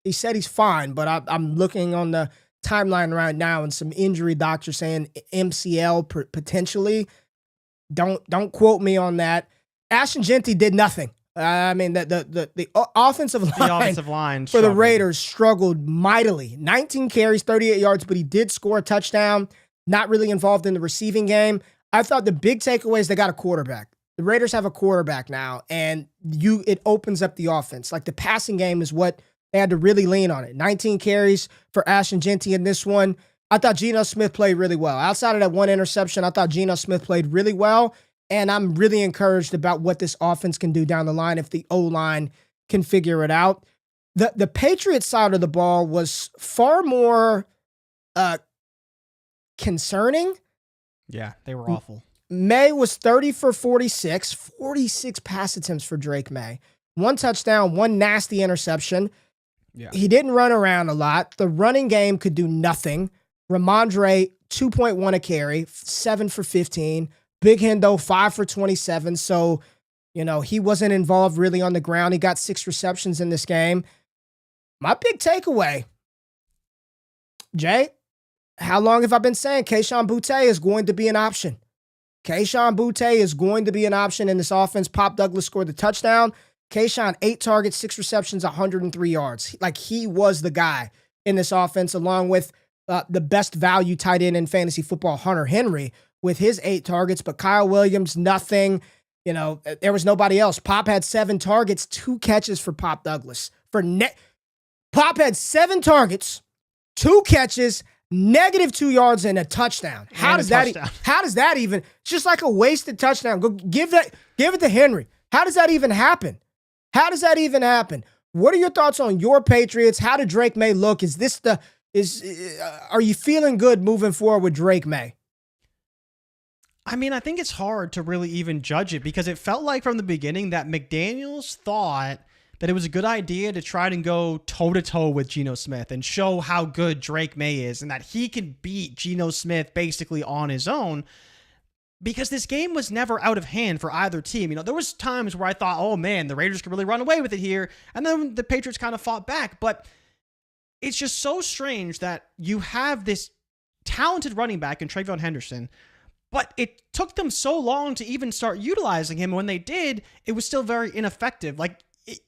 He said he's fine, but I'm looking on the timeline right now and some injury doctors saying MCL potentially. Don't quote me on that. Ashton Jeanty did nothing. I mean, the offensive line for the Raiders struggled mightily. 19 carries, 38 yards, but he did score a touchdown. Not really involved in the receiving game. I thought the big takeaway is they got a quarterback. The Raiders have a quarterback now, and it opens up the offense. Like, the passing game is what they had to really lean on it. 19 carries for Ashton Jeanty in this one. I thought Geno Smith played really well. Outside of that 1 interception, I thought Geno Smith played really well, and I'm really encouraged about what this offense can do down the line if the O-line can figure it out. The Patriots side of the ball was far more concerning. Yeah, they were awful. May was 30 for 46, 46 pass attempts for Drake May. 1 touchdown, 1 nasty interception. Yeah. He didn't run around a lot. The running game could do nothing. Ramondre, 2.1 a carry, 7 for 15. Big Hendo, 5 for 27. So, he wasn't involved really on the ground. He got 6 receptions in this game. My big takeaway, Jay, how long have I been saying Kayshon Boutte is going to be an option? Kayshon Boutte is going to be an option in this offense. Pop Douglas scored the touchdown. Kayshon, 8 targets, 6 receptions, 103 yards. Like, he was the guy in this offense, along with the best value tight end in fantasy football, Hunter Henry, with his 8 targets. But Kyle Williams, nothing. There was nobody else. Pop had 7 targets, 2 catches for Pop Douglas. Pop had 7 targets, 2 catches, -2 yards and a touchdown. How does that even? It's just like a wasted touchdown. Go give it to Henry. How does that even happen? What are your thoughts on your Patriots? How did Drake May look? Are you feeling good moving forward with Drake May? I mean, I think it's hard to really even judge it because it felt like from the beginning that McDaniels thought that it was a good idea to try and go toe-to-toe with Geno Smith and show how good Drake May is and that he can beat Geno Smith basically on his own. because this game was never out of hand for either team. There was times where I thought, oh man, the Raiders could really run away with it here. And then the Patriots kind of fought back. But it's just so strange that you have this talented running back in TreVeyon Henderson, but it took them so long to even start utilizing him. When they did, it was still very ineffective.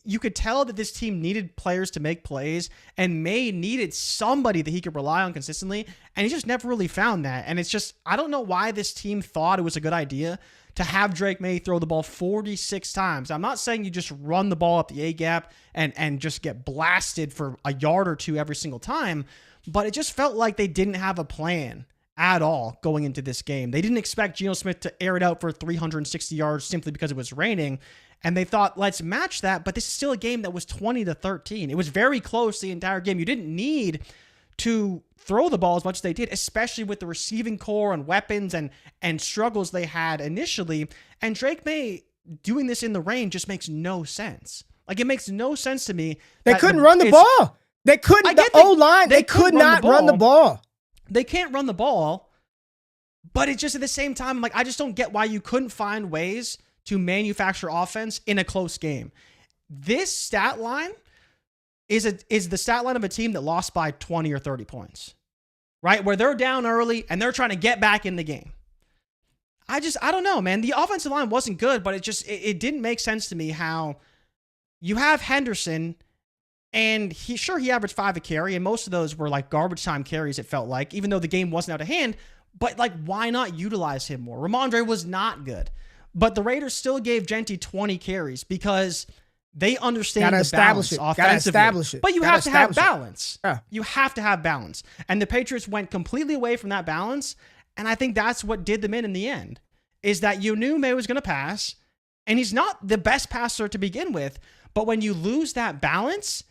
You could tell that this team needed players to make plays, and May needed somebody that he could rely on consistently, and he just never really found that. And it's just, I don't know why this team thought it was a good idea to have Drake May throw the ball 46 times. I'm not saying you just run the ball up the A-gap and just get blasted for a yard or two every single time, but it just felt like they didn't have a plan at all going into this game. They didn't expect Geno Smith to air it out for 360 yards simply because it was raining. And they thought, let's match that. But this is still a game that was 20-13. It was very close the entire game. You didn't need to throw the ball as much as they did, especially with the receiving core and weapons and struggles they had initially. And Drake May doing this in the rain just makes no sense. It makes no sense to me. They couldn't run the ball. They couldn't. The O-line, they could not run the ball. They can't run the ball. But it's just at the same time, I just don't get why you couldn't find ways to manufacture offense in a close game. This stat line is the stat line of a team that lost by 20 or 30 points, right? Where they're down early and they're trying to get back in the game. I don't know, man. The offensive line wasn't good, but it didn't make sense to me how you have Henderson and he averaged 5 a carry, and most of those were garbage time carries, it felt like, even though the game wasn't out of hand. But why not utilize him more? Ramondre was not good. But the Raiders still gave Genty 20 carries because they understand the balance offensively. But you have to have balance. Yeah. You have to have balance. And the Patriots went completely away from that balance. And I think that's what did them in the end, is that you knew May was going to pass. And he's not the best passer to begin with. But when you lose that balance,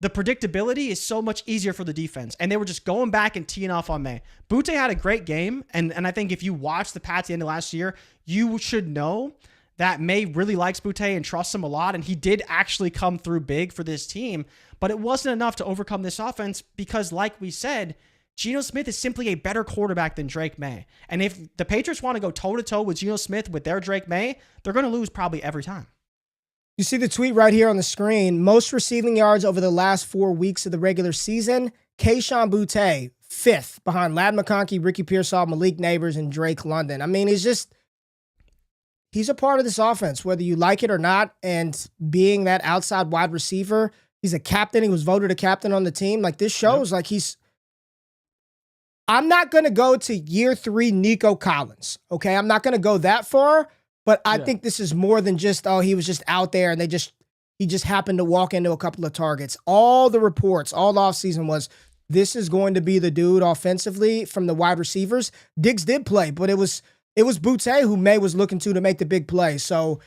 the predictability is so much easier for the defense. And they were just going back and teeing off on May. Boutte had a great game. And I think if you watched the Pats at the end of last year, you should know that May really likes Boutte and trusts him a lot. And he did actually come through big for this team. But it wasn't enough to overcome this offense because, like we said, Geno Smith is simply a better quarterback than Drake May. And if the Patriots want to go toe-to-toe with Geno Smith with their Drake May, they're going to lose probably every time. You see the tweet right here on the screen. Most receiving yards over the last 4 weeks of the regular season. Kayshon Boutte, 5th, behind Ladd McConkey, Ricky Pearsall, Malik Neighbors, and Drake London. I mean, he's a part of this offense, whether you like it or not. And being that outside wide receiver, he's a captain. He was voted a captain on the team. This shows I'm not going to go to year 3 Nico Collins. Okay. I'm not going to go that far. But I think this is more than just, he was just out there and he just happened to walk into a couple of targets. All the reports all offseason was this is going to be the dude offensively from the wide receivers. Diggs did play, but it was Boutte who May was looking to make the big play. So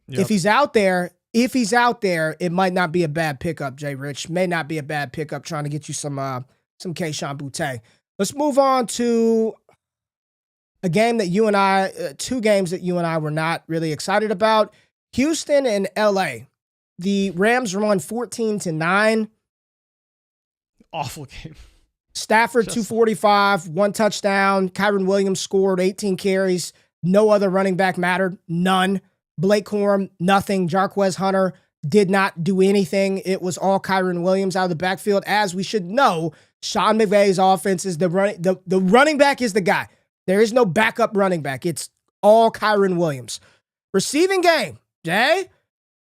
if he's out there, it might not be a bad pickup, Jay Rich. May not be a bad pickup trying to get you some Kayshon Boutte. Let's move on to a game that you and I, 2 games that you and I were not really excited about. Houston and LA. The Rams won 14-9. Awful game. Stafford, 245, 1 touchdown. Kyren Williams scored 18 carries. No other running back mattered. None. Blake Corum, nothing. Jarquez Hunter did not do anything. It was all Kyren Williams out of the backfield. As we should know, Sean McVay's offense is the running back is the guy. There is no backup running back. It's all Kyren Williams. Receiving game, Jay.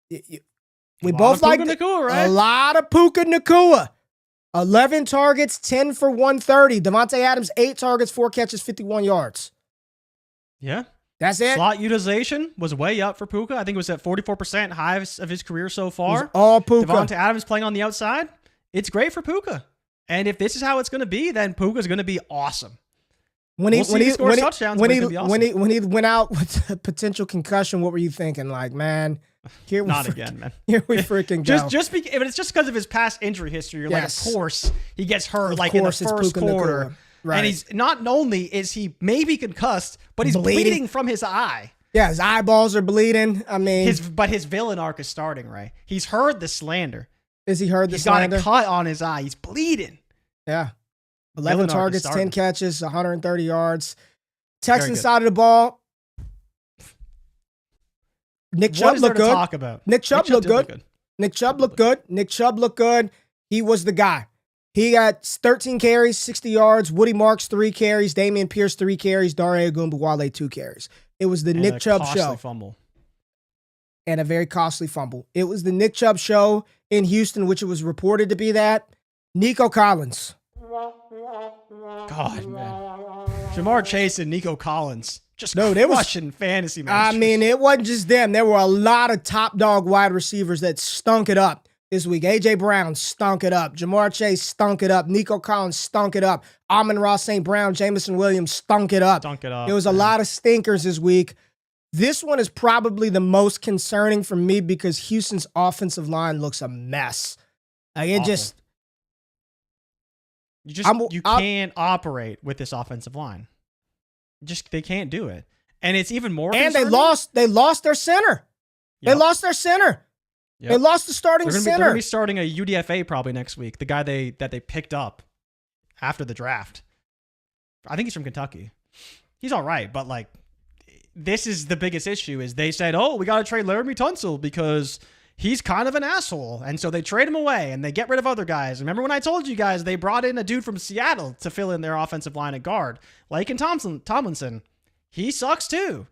We both like right? A lot of Puka Nacua. 11 targets, 10 for 130. Devontae Adams, 8 targets, 4 catches, 51 yards. Yeah. That's it. Slot utilization was way up for Puka. I think it was at 44%, highest of his career so far. It was all Puka. Devontae Adams playing on the outside. It's great for Puka. And if this is how it's going to be, then Puka's going to be awesome. When he went out with a potential concussion, what were you thinking? Man, here we again, man. Here we freaking go. But it's just because of his past injury history. You're of course he gets hurt in the first quarter. Right. And he's not only is he maybe concussed, but he's bleeding from his eye. Yeah, his eyeballs are bleeding. I mean, his villain arc is starting, right? He's heard the slander. Is he heard the slander? He's got a cut on his eye. He's bleeding. Yeah. 11 targets, 10 catches, 130 yards. Texans side of the ball, Nick Chubb looked good. Talk about? Nick Chubb looked good. Nick Chubb looked good. Nick Chubb looked good. He was the guy. He got 13 carries, 60 yards. Woody Marks, 3 carries. Damian Pierce, 3 carries. Dare Ogunbowale, 2 carries. It was the Nick Chubb show. Fumble. And a very costly fumble. It was the Nick Chubb show in Houston, which it was reported to be that. Nico Collins. God, man. Jamar Chase and Nico Collins. Just crushing fantasy matches. I mean, it wasn't just them. There were a lot of top dog wide receivers that stunk it up this week. A.J. Brown stunk it up. Jamar Chase stunk it up. Nico Collins stunk it up. Amon-Ra St. Brown, Jameson Williams stunk it up. There was a lot of stinkers this week. This one is probably the most concerning for me because Houston's offensive line looks a mess. Like you can't operate with this offensive line. They can't do it. And it's even more concerning. And they lost their center. Yep. They lost their center. Yep. They lost the starting center. They're going to be starting a UDFA probably next week. The guy that they picked up after the draft. I think he's from Kentucky. He's all right, but like this is the biggest issue is they said, "Oh, we got to trade Laramie Tunsil because he's kind of an asshole." And so they trade him away and they get rid of other guys. Remember when I told you guys they brought in a dude from Seattle to fill in their offensive line at guard, Laken Tomlinson. He sucks too.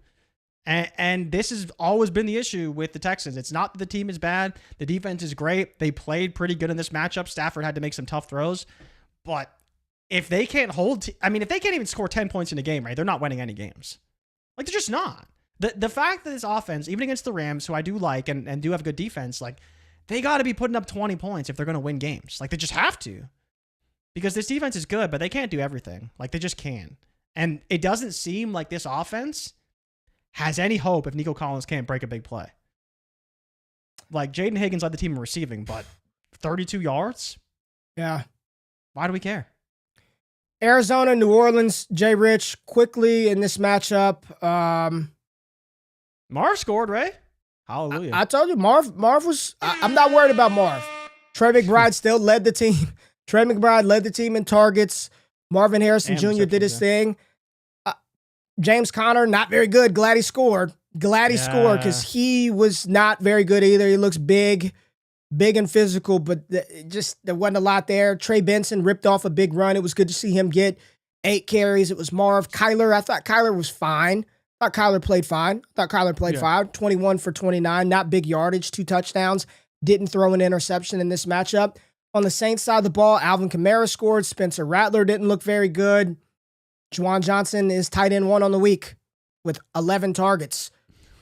And this has always been the issue with the Texans. It's not that the team is bad. The defense is great. They played pretty good in this matchup. Stafford had to make some tough throws. But if they can't if they can't even score 10 points in a game, right, they're not winning any games. Like, they're just not. The fact that this offense, even against the Rams, who I do like and do have good defense, like, they got to be putting up 20 points if they're going to win games. Like, they just have to. Because this defense is good, but they can't do everything. Like, they just can. And it doesn't seem like this offense has any hope if Nico Collins can't break a big play. Like, Jaden Higgins led the team in receiving, but 32 yards? Yeah. Why do we care? Arizona, New Orleans, Jay Rich, quickly in this matchup. Marv scored, right? Hallelujah. I told you, Marv was... I'm not worried about Marv. Trey McBride still led the team. Trey McBride led the team in targets. Marvin Harrison Jr. did his thing. James Conner, not very good. Glad he scored. He scored because he was not very good either. He looks big and physical, but there wasn't a lot there. Trey Benson ripped off a big run. It was good to see him get 8 carries. It was Marv. Kyler, I thought Kyler was fine. I thought Kyler played fine. 21 for 29, not big yardage, 2 touchdowns. Didn't throw an interception in this matchup. On the Saints side of the ball, Alvin Kamara scored. Spencer Rattler didn't look very good. Juwan Johnson is tight end 1 on the week with 11 targets.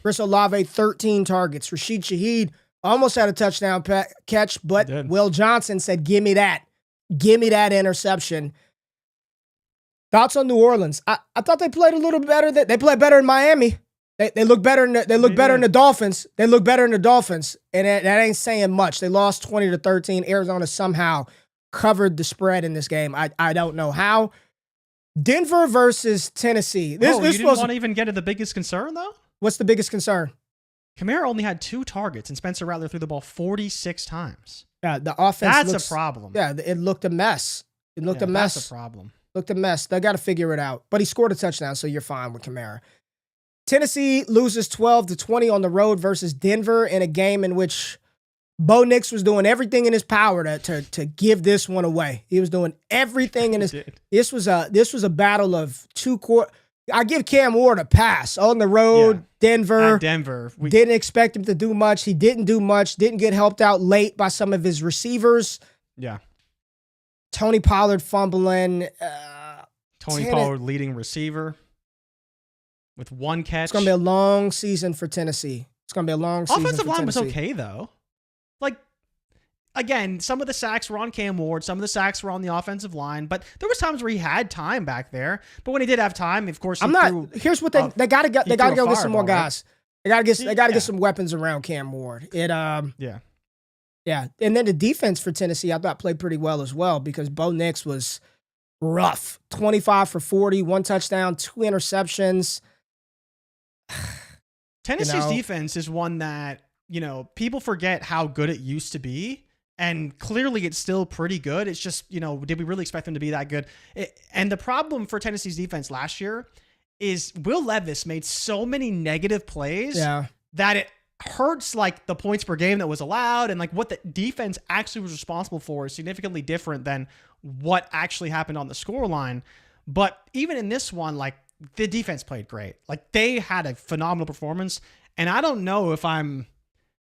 Chris Olave, 13 targets. Rashid Shaheed almost had a touchdown catch, but Will Johnson said, give me that. Give me that interception. Thoughts on New Orleans? I thought they played a little better. They played better in Miami. They look better. Better in the Dolphins. They look better in the Dolphins, and that ain't saying much. They lost 20-13. Arizona somehow covered the spread in this game. I don't know how. Denver versus Tennessee. You didn't want to even get to the biggest concern, though? What's the biggest concern? Kamara only had 2 targets, and Spencer Rattler threw the ball 46 times. Yeah, the offense That's a problem. Yeah, it looked a mess. That's a problem. Looked a mess. They got to figure it out. But he scored a touchdown, so you're fine with Kamara. Tennessee loses 12-20 on the road versus Denver in a game in which Bo Nix was doing everything in his power to give this one away. He was doing everything in his. This was a battle of 2 quarters. I give Cam Ward a pass on the road. Yeah. Denver. We didn't expect him to do much. He didn't do much. Didn't get helped out late by some of his receivers. Yeah. Tony Pollard fumbling. Pollard leading receiver with 1 catch. It's going to be a long season for Tennessee. Offensive line was okay, though. Like, again, some of the sacks were on Cam Ward. Some of the sacks were on the offensive line. But there was times where he had time back there. But when he did have time, of course, here's what they got to go. They got to go get some more guys. Right? They got to get some weapons around Cam Ward. Yeah. And then the defense for Tennessee, I thought played pretty well as well because Bo Nix was rough. 25 for 40, 1 touchdown, 2 interceptions. Tennessee's defense is one that, people forget how good it used to be. And clearly it's still pretty good. It's just, did we really expect them to be that good? And the problem for Tennessee's defense last year is Will Levis made so many negative plays that hurts like the points per game that was allowed, and like what the defense actually was responsible for is significantly different than what actually happened on the scoreline. But even in this one, like the defense played great. Like they had a phenomenal performance. And I don't know if I'm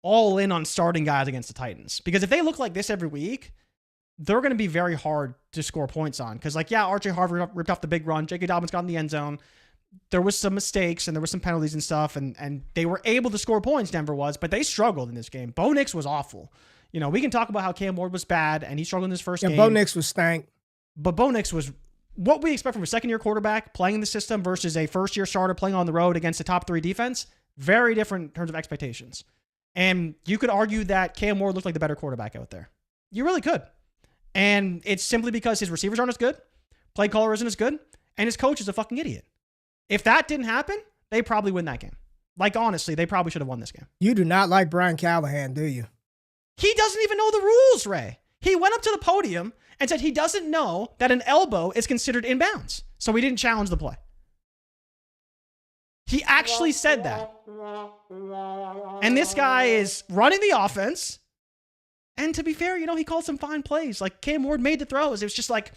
all in on starting guys against the Titans, because if they look like this every week, they're going to be very hard to score points on. Because like, yeah, RJ Harvey ripped off the big run. J.K. Dobbins got in the end zone. There was some mistakes and there were some penalties and stuff, and they were able to score points, Denver was, but they struggled in this game. Bo Nix was awful. You know, we can talk about how Cam Ward was bad and he struggled in his first game. Bo Nix was stank. But Bo Nix was what we expect from a second-year quarterback playing in the system versus a first-year starter playing on the road against a top 3 defense. Very different in terms of expectations. And you could argue that Cam Ward looked like the better quarterback out there. You really could. And it's simply because his receivers aren't as good, play caller isn't as good, and his coach is a fucking idiot. If that didn't happen, they probably win that game. Like, honestly, they probably should have won this game. You do not like Brian Callahan, do you? He doesn't even know the rules, Ray. He went up to the podium and said he doesn't know that an elbow is considered inbounds. So he didn't challenge the play. He actually said that. And this guy is running the offense. And to be fair, you know, he called some fine plays. Like Cam Ward made the throws. It was just like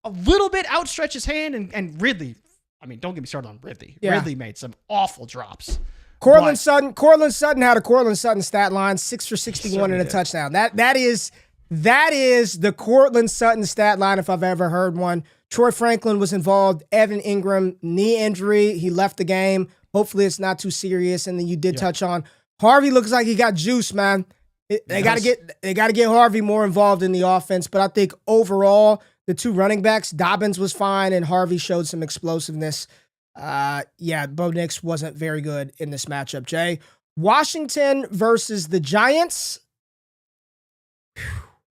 a little bit outstretch his hand and Ridley. I mean, don't get me started on Ridley. Yeah. Ridley made some awful drops. Courtland Sutton had a Courtland Sutton stat line, 6 for 61 and a touchdown. That is the Courtland Sutton stat line if I've ever heard one. Troy Franklin was involved. Evan Ingram, knee injury. He left the game. Hopefully it's not too serious. And then you did touch on Harvey. Looks like he got juice, man. They got to get Harvey more involved in the offense. But I think overall, the 2 running backs, Dobbins was fine and Harvey showed some explosiveness. Bo Nix wasn't very good in this matchup, Jay. Washington versus the Giants.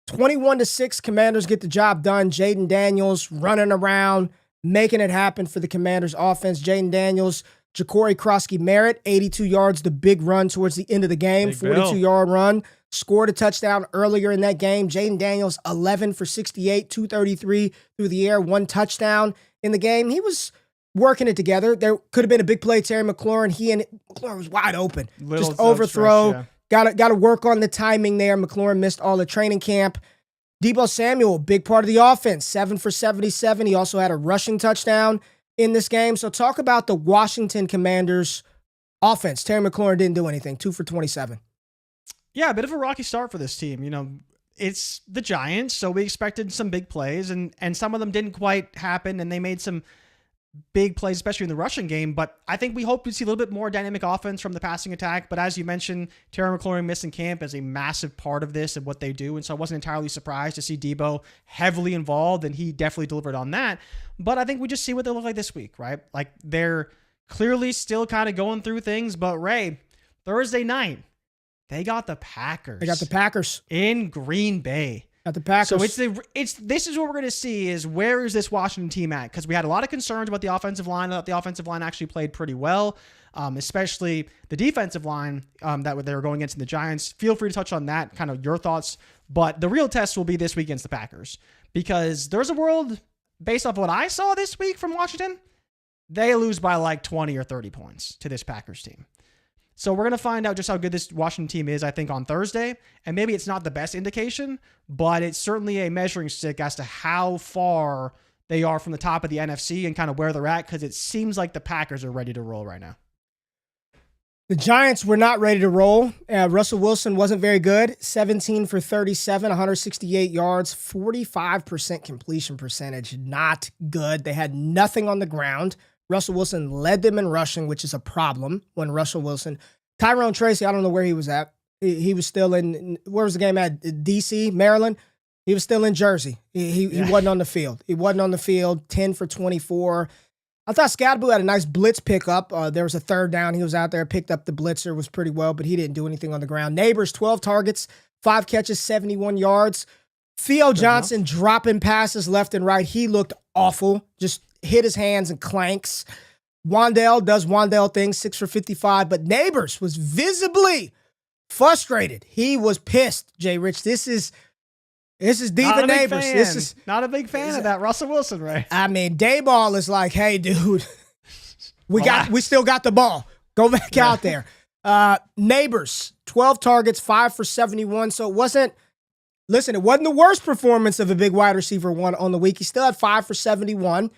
21-6, Commanders get the job done. Jaden Daniels running around, making it happen for the Commanders offense. Jaden Daniels, Ja'Cory Krosky-Merritt, 82 yards, the big run towards the end of the game, 42-yard run. Scored a touchdown earlier in that game. Jaden Daniels, 11 for 68, 233 through the air, 1 touchdown in the game. He was working it together. There could have been a big play. Terry McLaurin, McLaurin was wide open. Just overthrow. Got to work on the timing there. McLaurin missed all the training camp. Deebo Samuel, big part of the offense, 7 for 77. He also had a rushing touchdown in this game. So talk about the Washington Commanders offense. Terry McLaurin didn't do anything, 2 for 27. Yeah, a bit of a rocky start for this team. You know, it's the Giants, so we expected some big plays, and some of them didn't quite happen, and they made some big plays, especially in the rushing game. But I think we hope to see a little bit more dynamic offense from the passing attack. But as you mentioned, Terry McLaurin missing camp is a massive part of this and what they do. And so I wasn't entirely surprised to see Deebo heavily involved, and he definitely delivered on that. But I think we just see what they look like this week, right? Like they're clearly still kind of going through things. But Ray, Thursday night, they got the Packers. In Green Bay. Got the Packers. So this is what we're going to see is where is this Washington team at? Because we had a lot of concerns about the offensive line. I thought the offensive line actually played pretty well, especially the defensive line that they were going against in the Giants. Feel free to touch on that, kind of your thoughts. But the real test will be this week against the Packers, because there's a world, based off what I saw this week from Washington, they lose by like 20 or 30 points to this Packers team. So we're going to find out just how good this Washington team is, I think, on Thursday. And maybe it's not the best indication, but it's certainly a measuring stick as to how far they are from the top of the NFC and kind of where they're at, because it seems like the Packers are ready to roll right now. The Giants were not ready to roll. Russell Wilson wasn't very good. 17 for 37, 168 yards, 45% completion percentage. Not good. They had nothing on the ground. Russell Wilson led them in rushing, which is a problem when Russell Wilson. Tyrone Tracy, I don't know where he was at. He was still where was the game at? D.C., Maryland? He was still in Jersey. He wasn't on the field. 10 for 24. I thought Scadaboo had a nice blitz pickup. There was a 3rd down. He was out there, picked up the blitzer, was pretty well, but he didn't do anything on the ground. Neighbors, 12 targets, 5 catches, 71 yards. Theo Johnson dropping passes left and right. He looked awful. Just hit his hands and clanks. Wandale does Wandale things, 6 for 55, but Neighbors was visibly frustrated. He was pissed, Jay Rich. This is deep in Neighbors. This is not a big fan of that Russell Wilson, right? I mean, Dayball is like, hey, dude, we still got the ball. Go back out there. Neighbors, 12 targets, 5 for 71. So it wasn't the worst performance of a big wide receiver one on the week. He still had 5 for 71.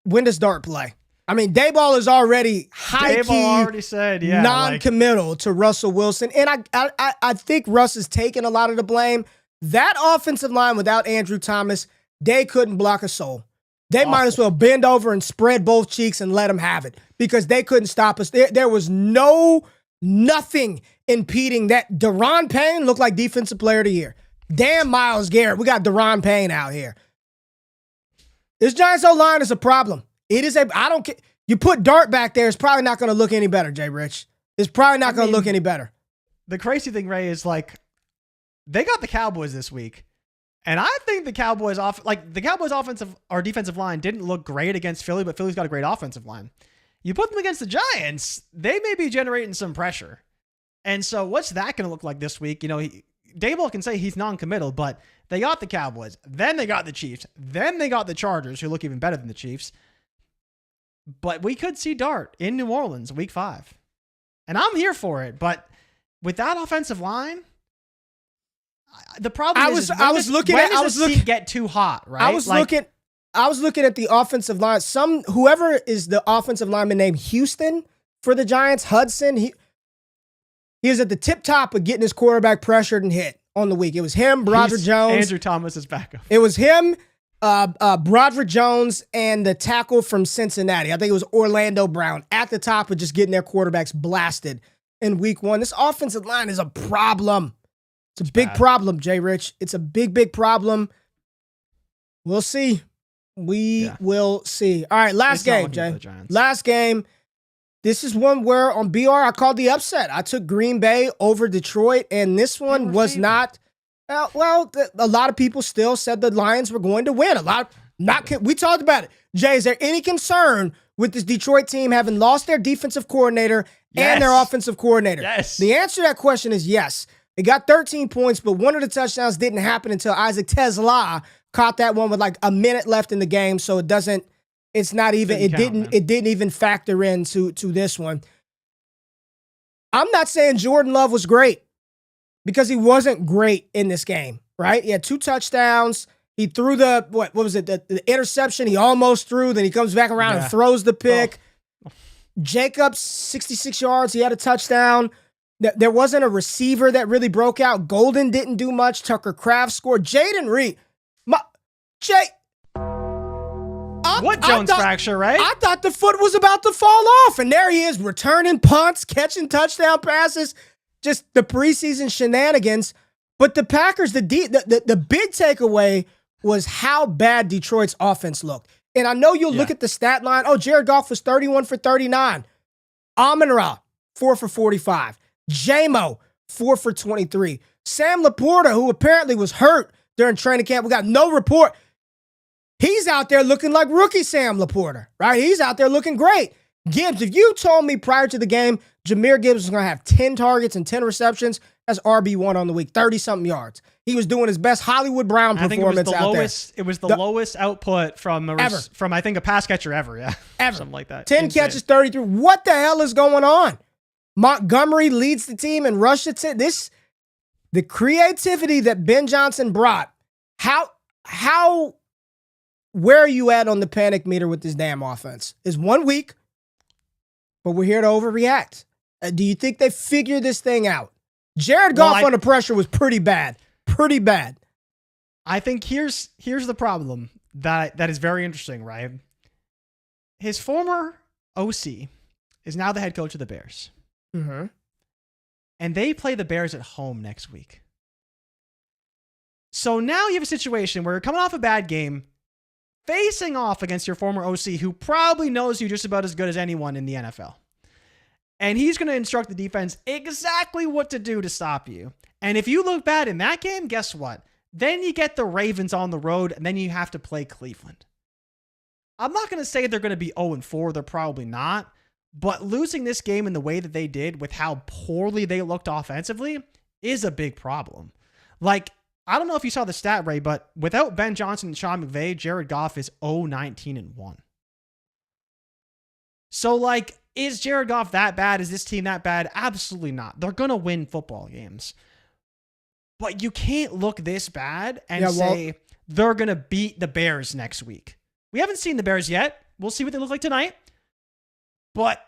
When does Dart play? I mean, Dayball is already already said, non-committal to Russell Wilson. And I think Russ is taking a lot of the blame. That offensive line without Andrew Thomas, they couldn't block a soul. They might as well bend over and spread both cheeks and let them have it because they couldn't stop us. There was nothing impeding that. Daron Payne looked like Defensive Player of the Year. Damn Myles Garrett. We got Daron Payne out here. This Giants O-line is a problem. I don't care. You put Dart back there, it's probably not going to look any better, Jay Rich. It's probably not going to look any better. The crazy thing, Ray, is like they got the Cowboys this week. And I think the Cowboys offensive or defensive line didn't look great against Philly, but Philly's got a great offensive line. You put them against the Giants, they may be generating some pressure. And so what's that going to look like this week? You know, Daboll can say he's non-committal, but they got the Cowboys, then they got the Chiefs, then they got the Chargers, who look even better than the Chiefs. But we could see Dart in New Orleans week 5. And I'm here for it, but with that offensive line, the problem is when does the seat get too hot, right? I was looking at the offensive line. Whoever is the offensive lineman named Houston for the Giants, Hudson, he was at the tip top of getting his quarterback pressured and hit on the week. It was him, Broderick Jones. Andrew Thomas is backup. It was him, Broderick Jones, and the tackle from Cincinnati. I think it was Orlando Brown at the top of just getting their quarterbacks blasted in week 1. This offensive line is a problem. It's a big problem, Jay Rich. It's a big, big problem. We'll see. We will see. All right, last game, Jay. Last game. This is one where on BR I called the upset. I took Green Bay over Detroit, and this one was not. Well, a lot of people still said the Lions were going to win. We talked about it. Jay, is there any concern with this Detroit team having lost their defensive coordinator and their offensive coordinator? Yes. The answer to that question is yes. They got 13 points, but one of the touchdowns didn't happen until Isaac Tesla caught that one with like a minute left in the game. So it didn't even factor into this one. I'm not saying Jordan Love was great because he wasn't great in this game, right? He had 2 touchdowns. He threw the interception he almost threw. Then he comes back around and throws the pick. Jacobs, 66 yards. He had a touchdown. There wasn't a receiver that really broke out. Golden didn't do much. Tucker Kraft scored. Jaden Reed. Fracture, right? I thought the foot was about to fall off. And there he is returning punts, catching touchdown passes. Just the preseason shenanigans. But the Packers, the big takeaway was how bad Detroit's offense looked. And I know you'll look at the stat line. Oh, Jared Goff was 31 for 39. Amon-Ra, 4 for 45. J-Mo, 4 for 23. Sam Laporta, who apparently was hurt during training camp, we got no report. He's out there looking like rookie Sam Laporta, right? He's out there looking great. Gibbs, if you told me prior to the game, Jahmyr Gibbs was going to have 10 targets and 10 receptions, that's RB1 on the week, 30-something yards. He was doing his best Hollywood Brown performance out there. It was the lowest output from I think a pass catcher ever, Ever. Something like that. 10 catches, 33. What the hell is going on? Montgomery leads the team and rushes it. The creativity that Ben Johnson brought. Where are you at on the panic meter with this damn offense? It's 1 week, but we're here to overreact. Do you think they figure this thing out? Jared Goff under pressure was pretty bad. Pretty bad. I think here's the problem that is very interesting, right? His former OC is now the head coach of the Bears. Mm-hmm. And they play the Bears at home next week. So now you have a situation where you're coming off a bad game, facing off against your former OC, who probably knows you just about as good as anyone in the NFL. And he's going to instruct the defense exactly what to do to stop you. And if you look bad in that game, guess what? Then you get the Ravens on the road, and then you have to play Cleveland. I'm not going to say they're going to be 0-4. They're probably not. But losing this game in the way that they did with how poorly they looked offensively is a big problem. Like, I don't know if you saw the stat, Ray, but without Ben Johnson and Sean McVay, Jared Goff is 0-19-1. So, like, is Jared Goff that bad? Is this team that bad? Absolutely not. They're going to win football games. But you can't look this bad and say they're going to beat the Bears next week. We haven't seen the Bears yet. We'll see what they look like tonight. But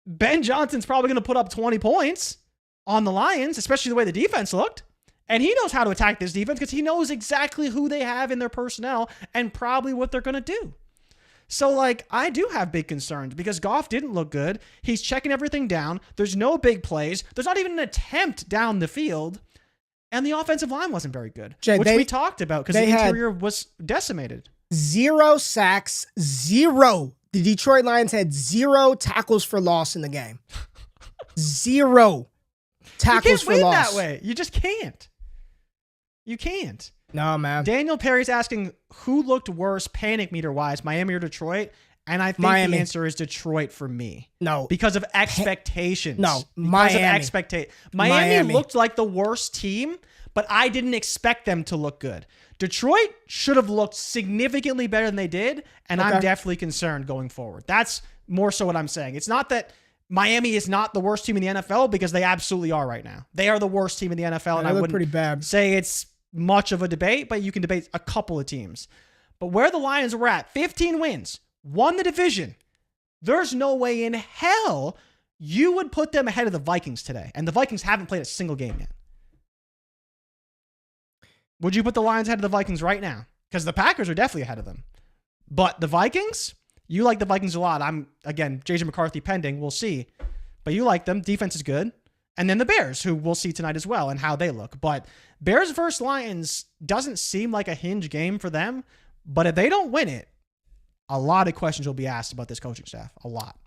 Ben Johnson's probably going to put up 20 points on the Lions, especially the way the defense looked. And he knows how to attack this defense because he knows exactly who they have in their personnel and probably what they're going to do. So, I do have big concerns because Goff didn't look good. He's checking everything down. There's no big plays. There's not even an attempt down the field. And the offensive line wasn't very good, which we talked about because the interior was decimated. 0 sacks, 0. The Detroit Lions had 0 tackles for loss in the game. 0 tackles for loss. You can't win that way. You just can't. You can't. No, man. Daniel Perry's asking who looked worse panic meter wise, Miami or Detroit? And I think the answer is Detroit for me. No. Because of expectations. Miami. Miami looked like the worst team, but I didn't expect them to look good. Detroit should have looked significantly better than they did, and I'm definitely concerned going forward. That's more so what I'm saying. It's not that Miami is not the worst team in the NFL because they absolutely are right now. They are the worst team in the NFL, and I wouldn't pretty bad. say it's much of a debate, but you can debate a couple of teams. But where the Lions were at, 15 wins, won the division, there's no way in hell you would put them ahead of the Vikings today. And the Vikings haven't played a single game yet. Would you put the Lions ahead of the Vikings right now? Because the Packers are definitely ahead of them. But the Vikings, you like the Vikings a lot. Again, JJ McCarthy pending. We'll see. But you like them. Defense is good. And then the Bears, who we'll see tonight as well and how they look. But Bears versus Lions doesn't seem like a hinge game for them. But if they don't win it, a lot of questions will be asked about this coaching staff. A lot.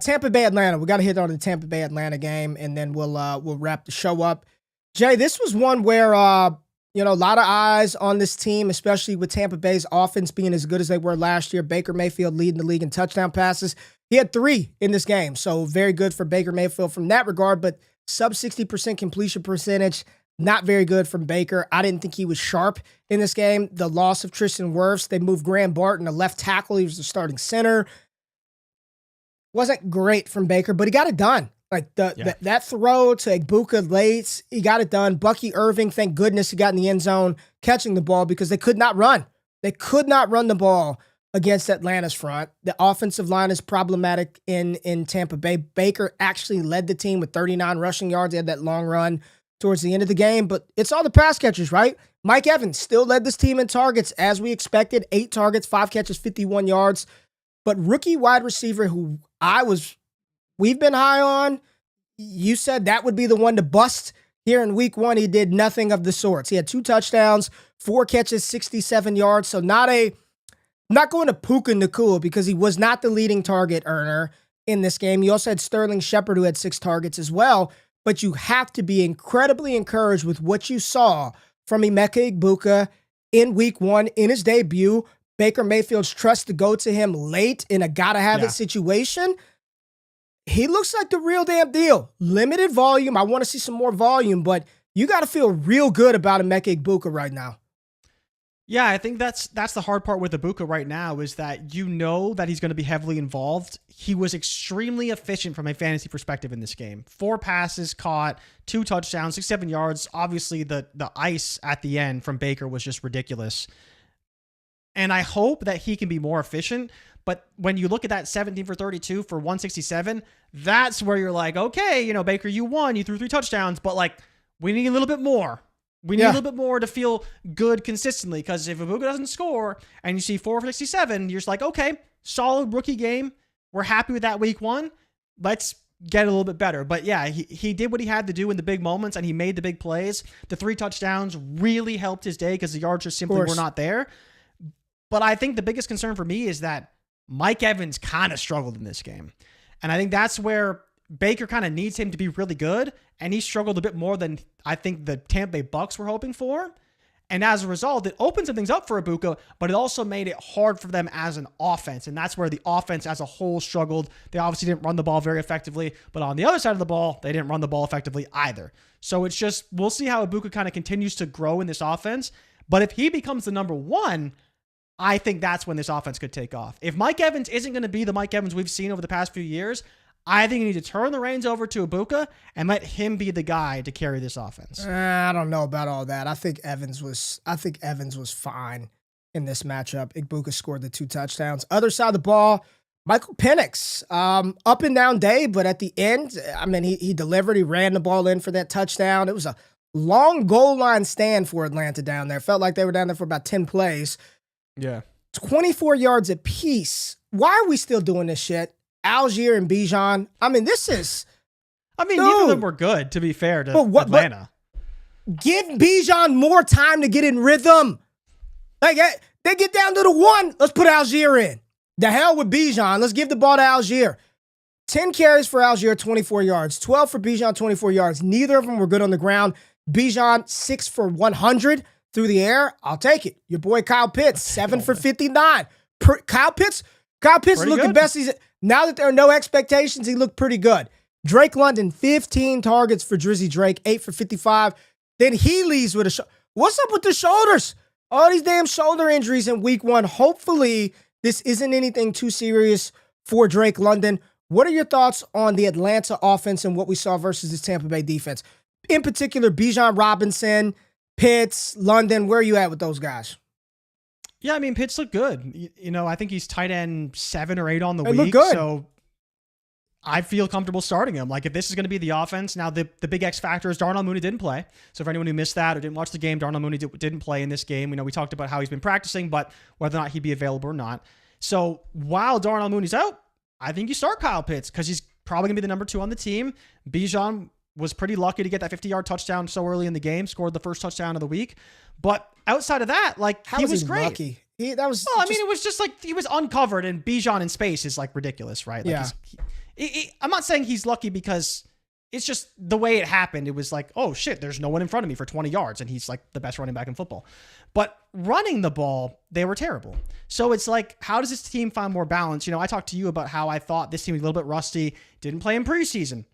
Tampa Bay, Atlanta. We got to hit on the Tampa Bay, Atlanta game, and then we'll wrap the show up. Jay, this was one where a lot of eyes on this team, especially with Tampa Bay's offense being as good as they were last year. Baker Mayfield leading the league in touchdown passes. He had 3 in this game, so very good for Baker Mayfield from that regard, but sub 60% completion percentage, not very good from Baker. I didn't think he was sharp in this game. The loss of Tristan Wirfs, they moved Graham Barton to left tackle. He was the starting center. Wasn't great from Baker, but he got it done. That throw to Egbuka late, he got it done. Bucky Irving, thank goodness he got in the end zone catching the ball because they could not run. They could not run the ball against Atlanta's front. The offensive line is problematic in Tampa Bay. Baker actually led the team with 39 rushing yards. He had that long run towards the end of the game, but it's all the pass catchers, right? Mike Evans still led this team in targets as we expected. 8 targets, 5 catches, 51 yards. But rookie wide receiver who we've been high on, you said that would be the one to bust here in week 1. He did nothing of the sorts. He had 2 touchdowns, 4 catches, 67 yards. So not going to Puka Nacua because he was not the leading target earner in this game. You also had Sterling Shepard who had 6 targets as well. But you have to be incredibly encouraged with what you saw from Emeka Egbuka in week 1 in his debut. Baker Mayfield's trust to go to him late in a gotta-have-it situation. He looks like the real damn deal. Limited volume. I want to see some more volume, but you got to feel real good about Emeka Egbuka right now. Yeah, I think that's the hard part with Egbuka right now is that you know that he's going to be heavily involved. He was extremely efficient from a fantasy perspective in this game. 4 passes caught, 2 touchdowns, 67 yards. Obviously, the ice at the end from Baker was just ridiculous. And I hope that he can be more efficient. But when you look at that 17 for 32 for 167, that's where you're like, okay, Baker, you won. You threw 3 touchdowns, but we need a little bit more. We need a little bit more to feel good consistently because if Egbuka doesn't score and you see 4 for 67, you're just like, okay, solid rookie game. We're happy with that week 1. Let's get a little bit better. But yeah, he did what he had to do in the big moments and he made the big plays. The 3 touchdowns really helped his day because the yards just simply were not there. But I think the biggest concern for me is that Mike Evans kind of struggled in this game. And I think that's where Baker kind of needs him to be really good. And he struggled a bit more than I think the Tampa Bay Bucks were hoping for. And as a result, it opened some things up for Egbuka, but it also made it hard for them as an offense. And that's where the offense as a whole struggled. They obviously didn't run the ball very effectively, but on the other side of the ball, they didn't run the ball effectively either. So it's just, we'll see how Egbuka kind of continues to grow in this offense. But if he becomes the number 1, I think that's when this offense could take off. If Mike Evans isn't going to be the Mike Evans we've seen over the past few years, I think you need to turn the reins over to Egbuka and let him be the guy to carry this offense. I don't know about all that. I think Evans was fine in this matchup. Egbuka scored the 2 touchdowns. Other side of the ball, Michael Penix, up and down day, but at the end, I mean, he delivered. He ran the ball in for that touchdown. It was a long goal line stand for Atlanta down there. Felt like they were down there for about 10 plays. Yeah. 24 yards apiece. Why are we still doing this shit? Algier and Bijan. I mean, this is... neither of them were good, to be fair to Atlanta. Give Bijan more time to get in rhythm. Like, they get down to the 1. Let's put Algier in. The hell with Bijan. Let's give the ball to Algier. 10 carries for Algier, 24 yards. 12 for Bijan, 24 yards. Neither of them were good on the ground. Bijan, 6 for 100 through the air. I'll take it. Your boy Kyle Pitts, 7 for 59. Kyle Pitts looked the best. Now that there are no expectations, he looked pretty good. Drake London, 15 targets for Drizzy Drake, 8 for 55. Then he leaves with a What's up with the shoulders? All these damn shoulder injuries in week 1. Hopefully, this isn't anything too serious for Drake London. What are your thoughts on the Atlanta offense and what we saw versus the Tampa Bay defense? In particular, Bijan Robinson, Pitts, London. Where are you at with those guys? Yeah, I mean, Pitts looked good. I think he's tight end 7 or 8 on the week. Looked good. So I feel comfortable starting him. Like, if this is going to be the offense, now the big X factor is Darnell Mooney didn't play. So for anyone who missed that or didn't watch the game, Darnell Mooney didn't play in this game. We talked about how he's been practicing, but whether or not he'd be available or not. So while Darnell Mooney's out, I think you start Kyle Pitts because he's probably going to be the number 2 on the team. Bijan was pretty lucky to get that 50-yard touchdown so early in the game, scored the first touchdown of the week. But outside of that, he was great. Lucky? It was just like he was uncovered, and Bijan in space is like ridiculous, right? Like I'm not saying he's lucky because it's just the way it happened. It was like, oh shit, there's no one in front of me for 20 yards, and he's like the best running back in football. But running the ball, they were terrible. So it's like, how does this team find more balance? I talked to you about how I thought this team was a little bit rusty, didn't play in preseason.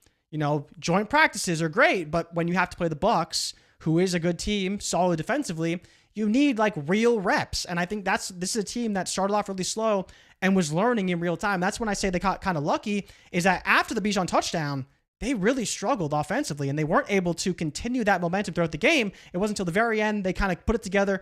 Joint practices are great, but when you have to play the Bucs, who is a good team, solid defensively, you need like real reps. And I think this is a team that started off really slow and was learning in real time. That's when I say they got kind of lucky, is that after the Bijan touchdown, they really struggled offensively and they weren't able to continue that momentum throughout the game. It wasn't until the very end they kind of put it together.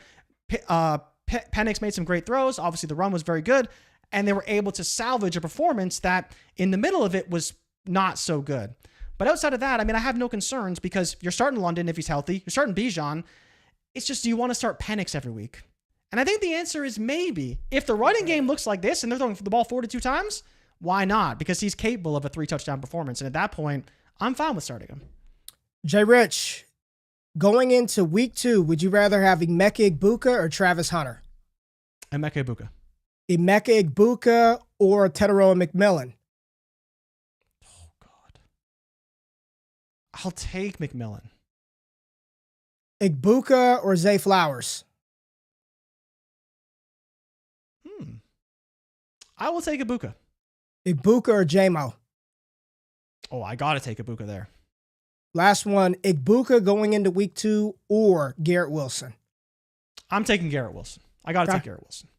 Penix made some great throws. Obviously, the run was very good, and they were able to salvage a performance that in the middle of it was not so good. But outside of that, I have no concerns because you're starting London if he's healthy. You're starting Bijan. It's just, do you want to start Penix every week? And I think the answer is maybe. If the running game looks like this and they're throwing the ball 42 times, why not? Because he's capable of a 3-touchdown performance. And at that point, I'm fine with starting him. Jay Rich, going into week 2, would you rather have Emeka Egbuka or Travis Hunter? Emeka Egbuka. Emeka Egbuka or Teteroa McMillan? Oh, God. I'll take McMillan. Egbuka or Zay Flowers? I will take Egbuka. Egbuka or JMO? Oh, I got to take Egbuka there. Last one, Egbuka going into week 2 or Garrett Wilson? I'm taking Garrett Wilson. I got to take Garrett Wilson.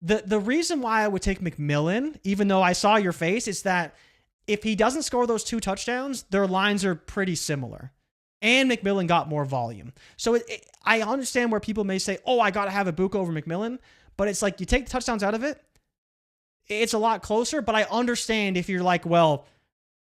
The reason why I would take McMillan, even though I saw your face, is that if he doesn't score those 2 touchdowns, their lines are pretty similar. And McMillan got more volume. So I understand where people may say, oh, I got to have Egbuka over McMillan. But it's like, you take the touchdowns out of it, it's a lot closer. But I understand if you're like, well,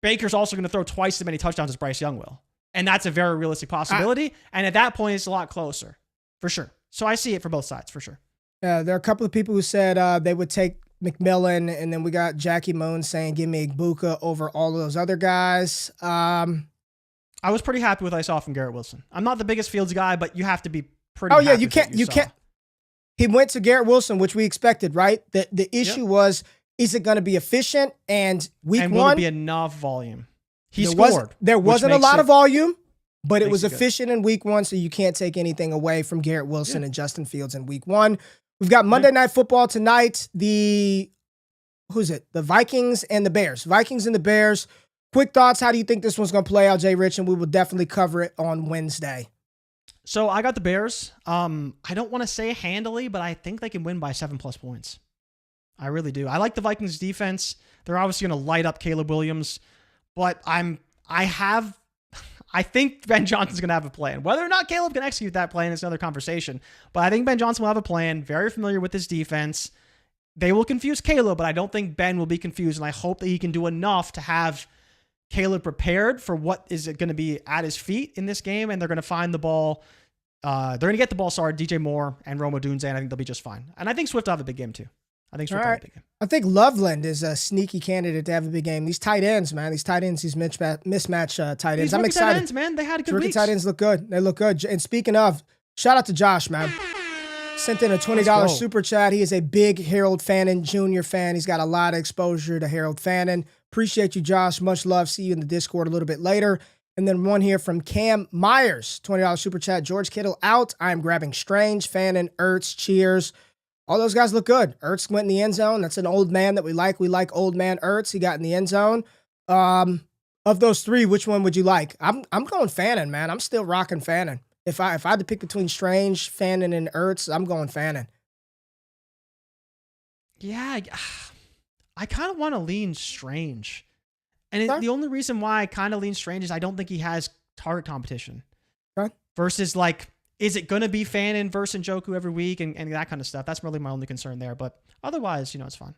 Baker's also going to throw twice as many touchdowns as Bryce Young will. And that's a very realistic possibility. And at that point, it's a lot closer. For sure. So I see it for both sides, for sure. There are a couple of people who said they would take McMillan. And then we got Jackie Moon saying, give me Egbuka over all of those other guys. I was pretty happy with what I saw from Garrett Wilson. I'm not the biggest Fields guy, but you have to be pretty happy. Oh, yeah, you can't. He went to Garrett Wilson, which we expected, right? The issue was, is it going to be efficient? And week 1... will it be enough volume? He scored. There wasn't a lot of volume, but it was efficient in week 1, so you can't take anything away from Garrett Wilson and Justin Fields in week 1. We've got Monday Night Football tonight. The Vikings and the Bears. Vikings and the Bears. Quick thoughts. How do you think this one's going to play out, Jay Rich? And we will definitely cover it on Wednesday. So I got the Bears. I don't want to say handily, but I think they can win by 7+ points. I really do. I like the Vikings defense. They're obviously going to light up Caleb Williams, but I think Ben Johnson's going to have a plan. Whether or not Caleb can execute that plan is another conversation, but I think Ben Johnson will have a plan, very familiar with his defense. They will confuse Caleb, but I don't think Ben will be confused, and I hope that he can do enough to have Caleb prepared for what is going to be at his feet in this game, and they're going to find the ball. They're going to get the ball, DJ Moore and Rome Odunze, and I think they'll be just fine. And I think Swift will have a big game too. I think Swift will have a big game. I think Loveland is a sneaky candidate to have a big game. These tight ends, man. These mismatch tight ends. I'm excited. Tight ends, man. They had a good week. Tight ends look good. They look good. And speaking of, shout out to Josh, man. Sent in a $20 super chat. He is a big Harold Fannin Jr. fan. He's got a lot of exposure to Harold Fannin. Appreciate you, Josh. Much love. See you in the Discord a little bit later. And then one here from Cam Myers, $20 super chat. George Kittle out. I'm grabbing Strange, Fannin, Ertz, cheers. All those guys look good. Ertz went in the end zone. That's an old man that we like. We like old man Ertz. He got in the end zone. Of those three, which one would you like? I'm going Fannin, man. I'm still rocking Fannin. If I had to pick between Strange, Fannin, and Ertz, I'm going Fannin. Yeah, I kind of want to lean Strange. And the only reason why I kind of lean Strange is I don't think he has target competition. Okay. Versus, like, is it going to be Fannin versus Njoku every week and that kind of stuff? That's really my only concern there. But otherwise, it's fine.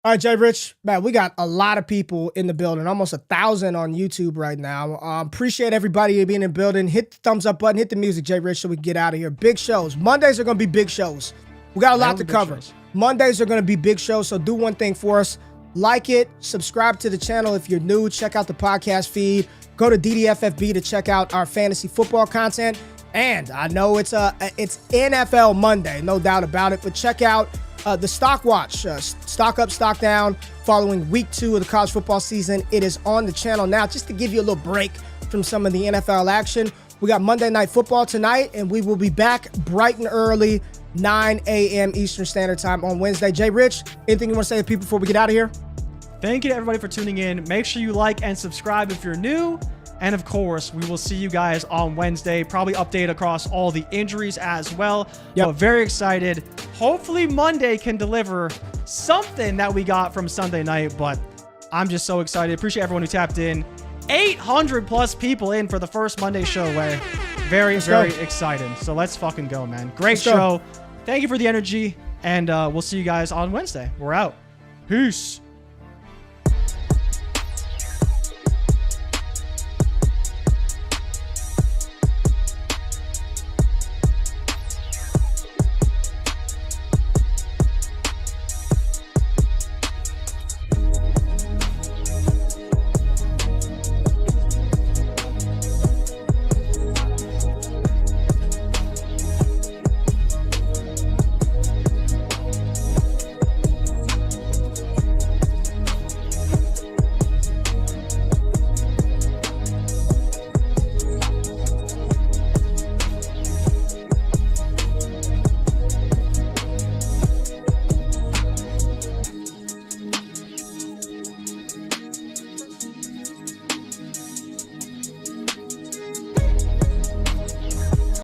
All right, Jay Rich, man, we got a lot of people in the building, almost 1,000 on YouTube right now. Appreciate everybody being in the building. Hit the thumbs up button, hit the music, Jay Rich, so we can get out of here. Big shows. Mondays are going to be big shows. We got a lot to cover. Mondays are going to be big shows, so do one thing for us. Like it, subscribe to the channel if you're new, check out the podcast feed, go to DDFFB to check out our fantasy football content. And I know it's NFL Monday, no doubt about it, but check out the Stock Watch, Stock Up, Stock Down, following week 2 of the college football season. It is on the channel now, just to give you a little break from some of the NFL action. We got Monday Night Football tonight, and we will be back bright and early, 9 a.m. Eastern Standard Time on Wednesday. Jay Rich, anything you want to say to people before we get out of here? Thank you to everybody for tuning in. Make sure you like and subscribe if you're new. And of course, we will see you guys on Wednesday. Probably update across all the injuries as well. Yep. But very excited. Hopefully Monday can deliver something that we got from Sunday night. But I'm just so excited. Appreciate everyone who tapped in. 800 plus people in for the first Monday show. Way very excited. So let's fucking go, man. Great show. Thank you for the energy. And we'll see you guys on Wednesday. We're out. Peace.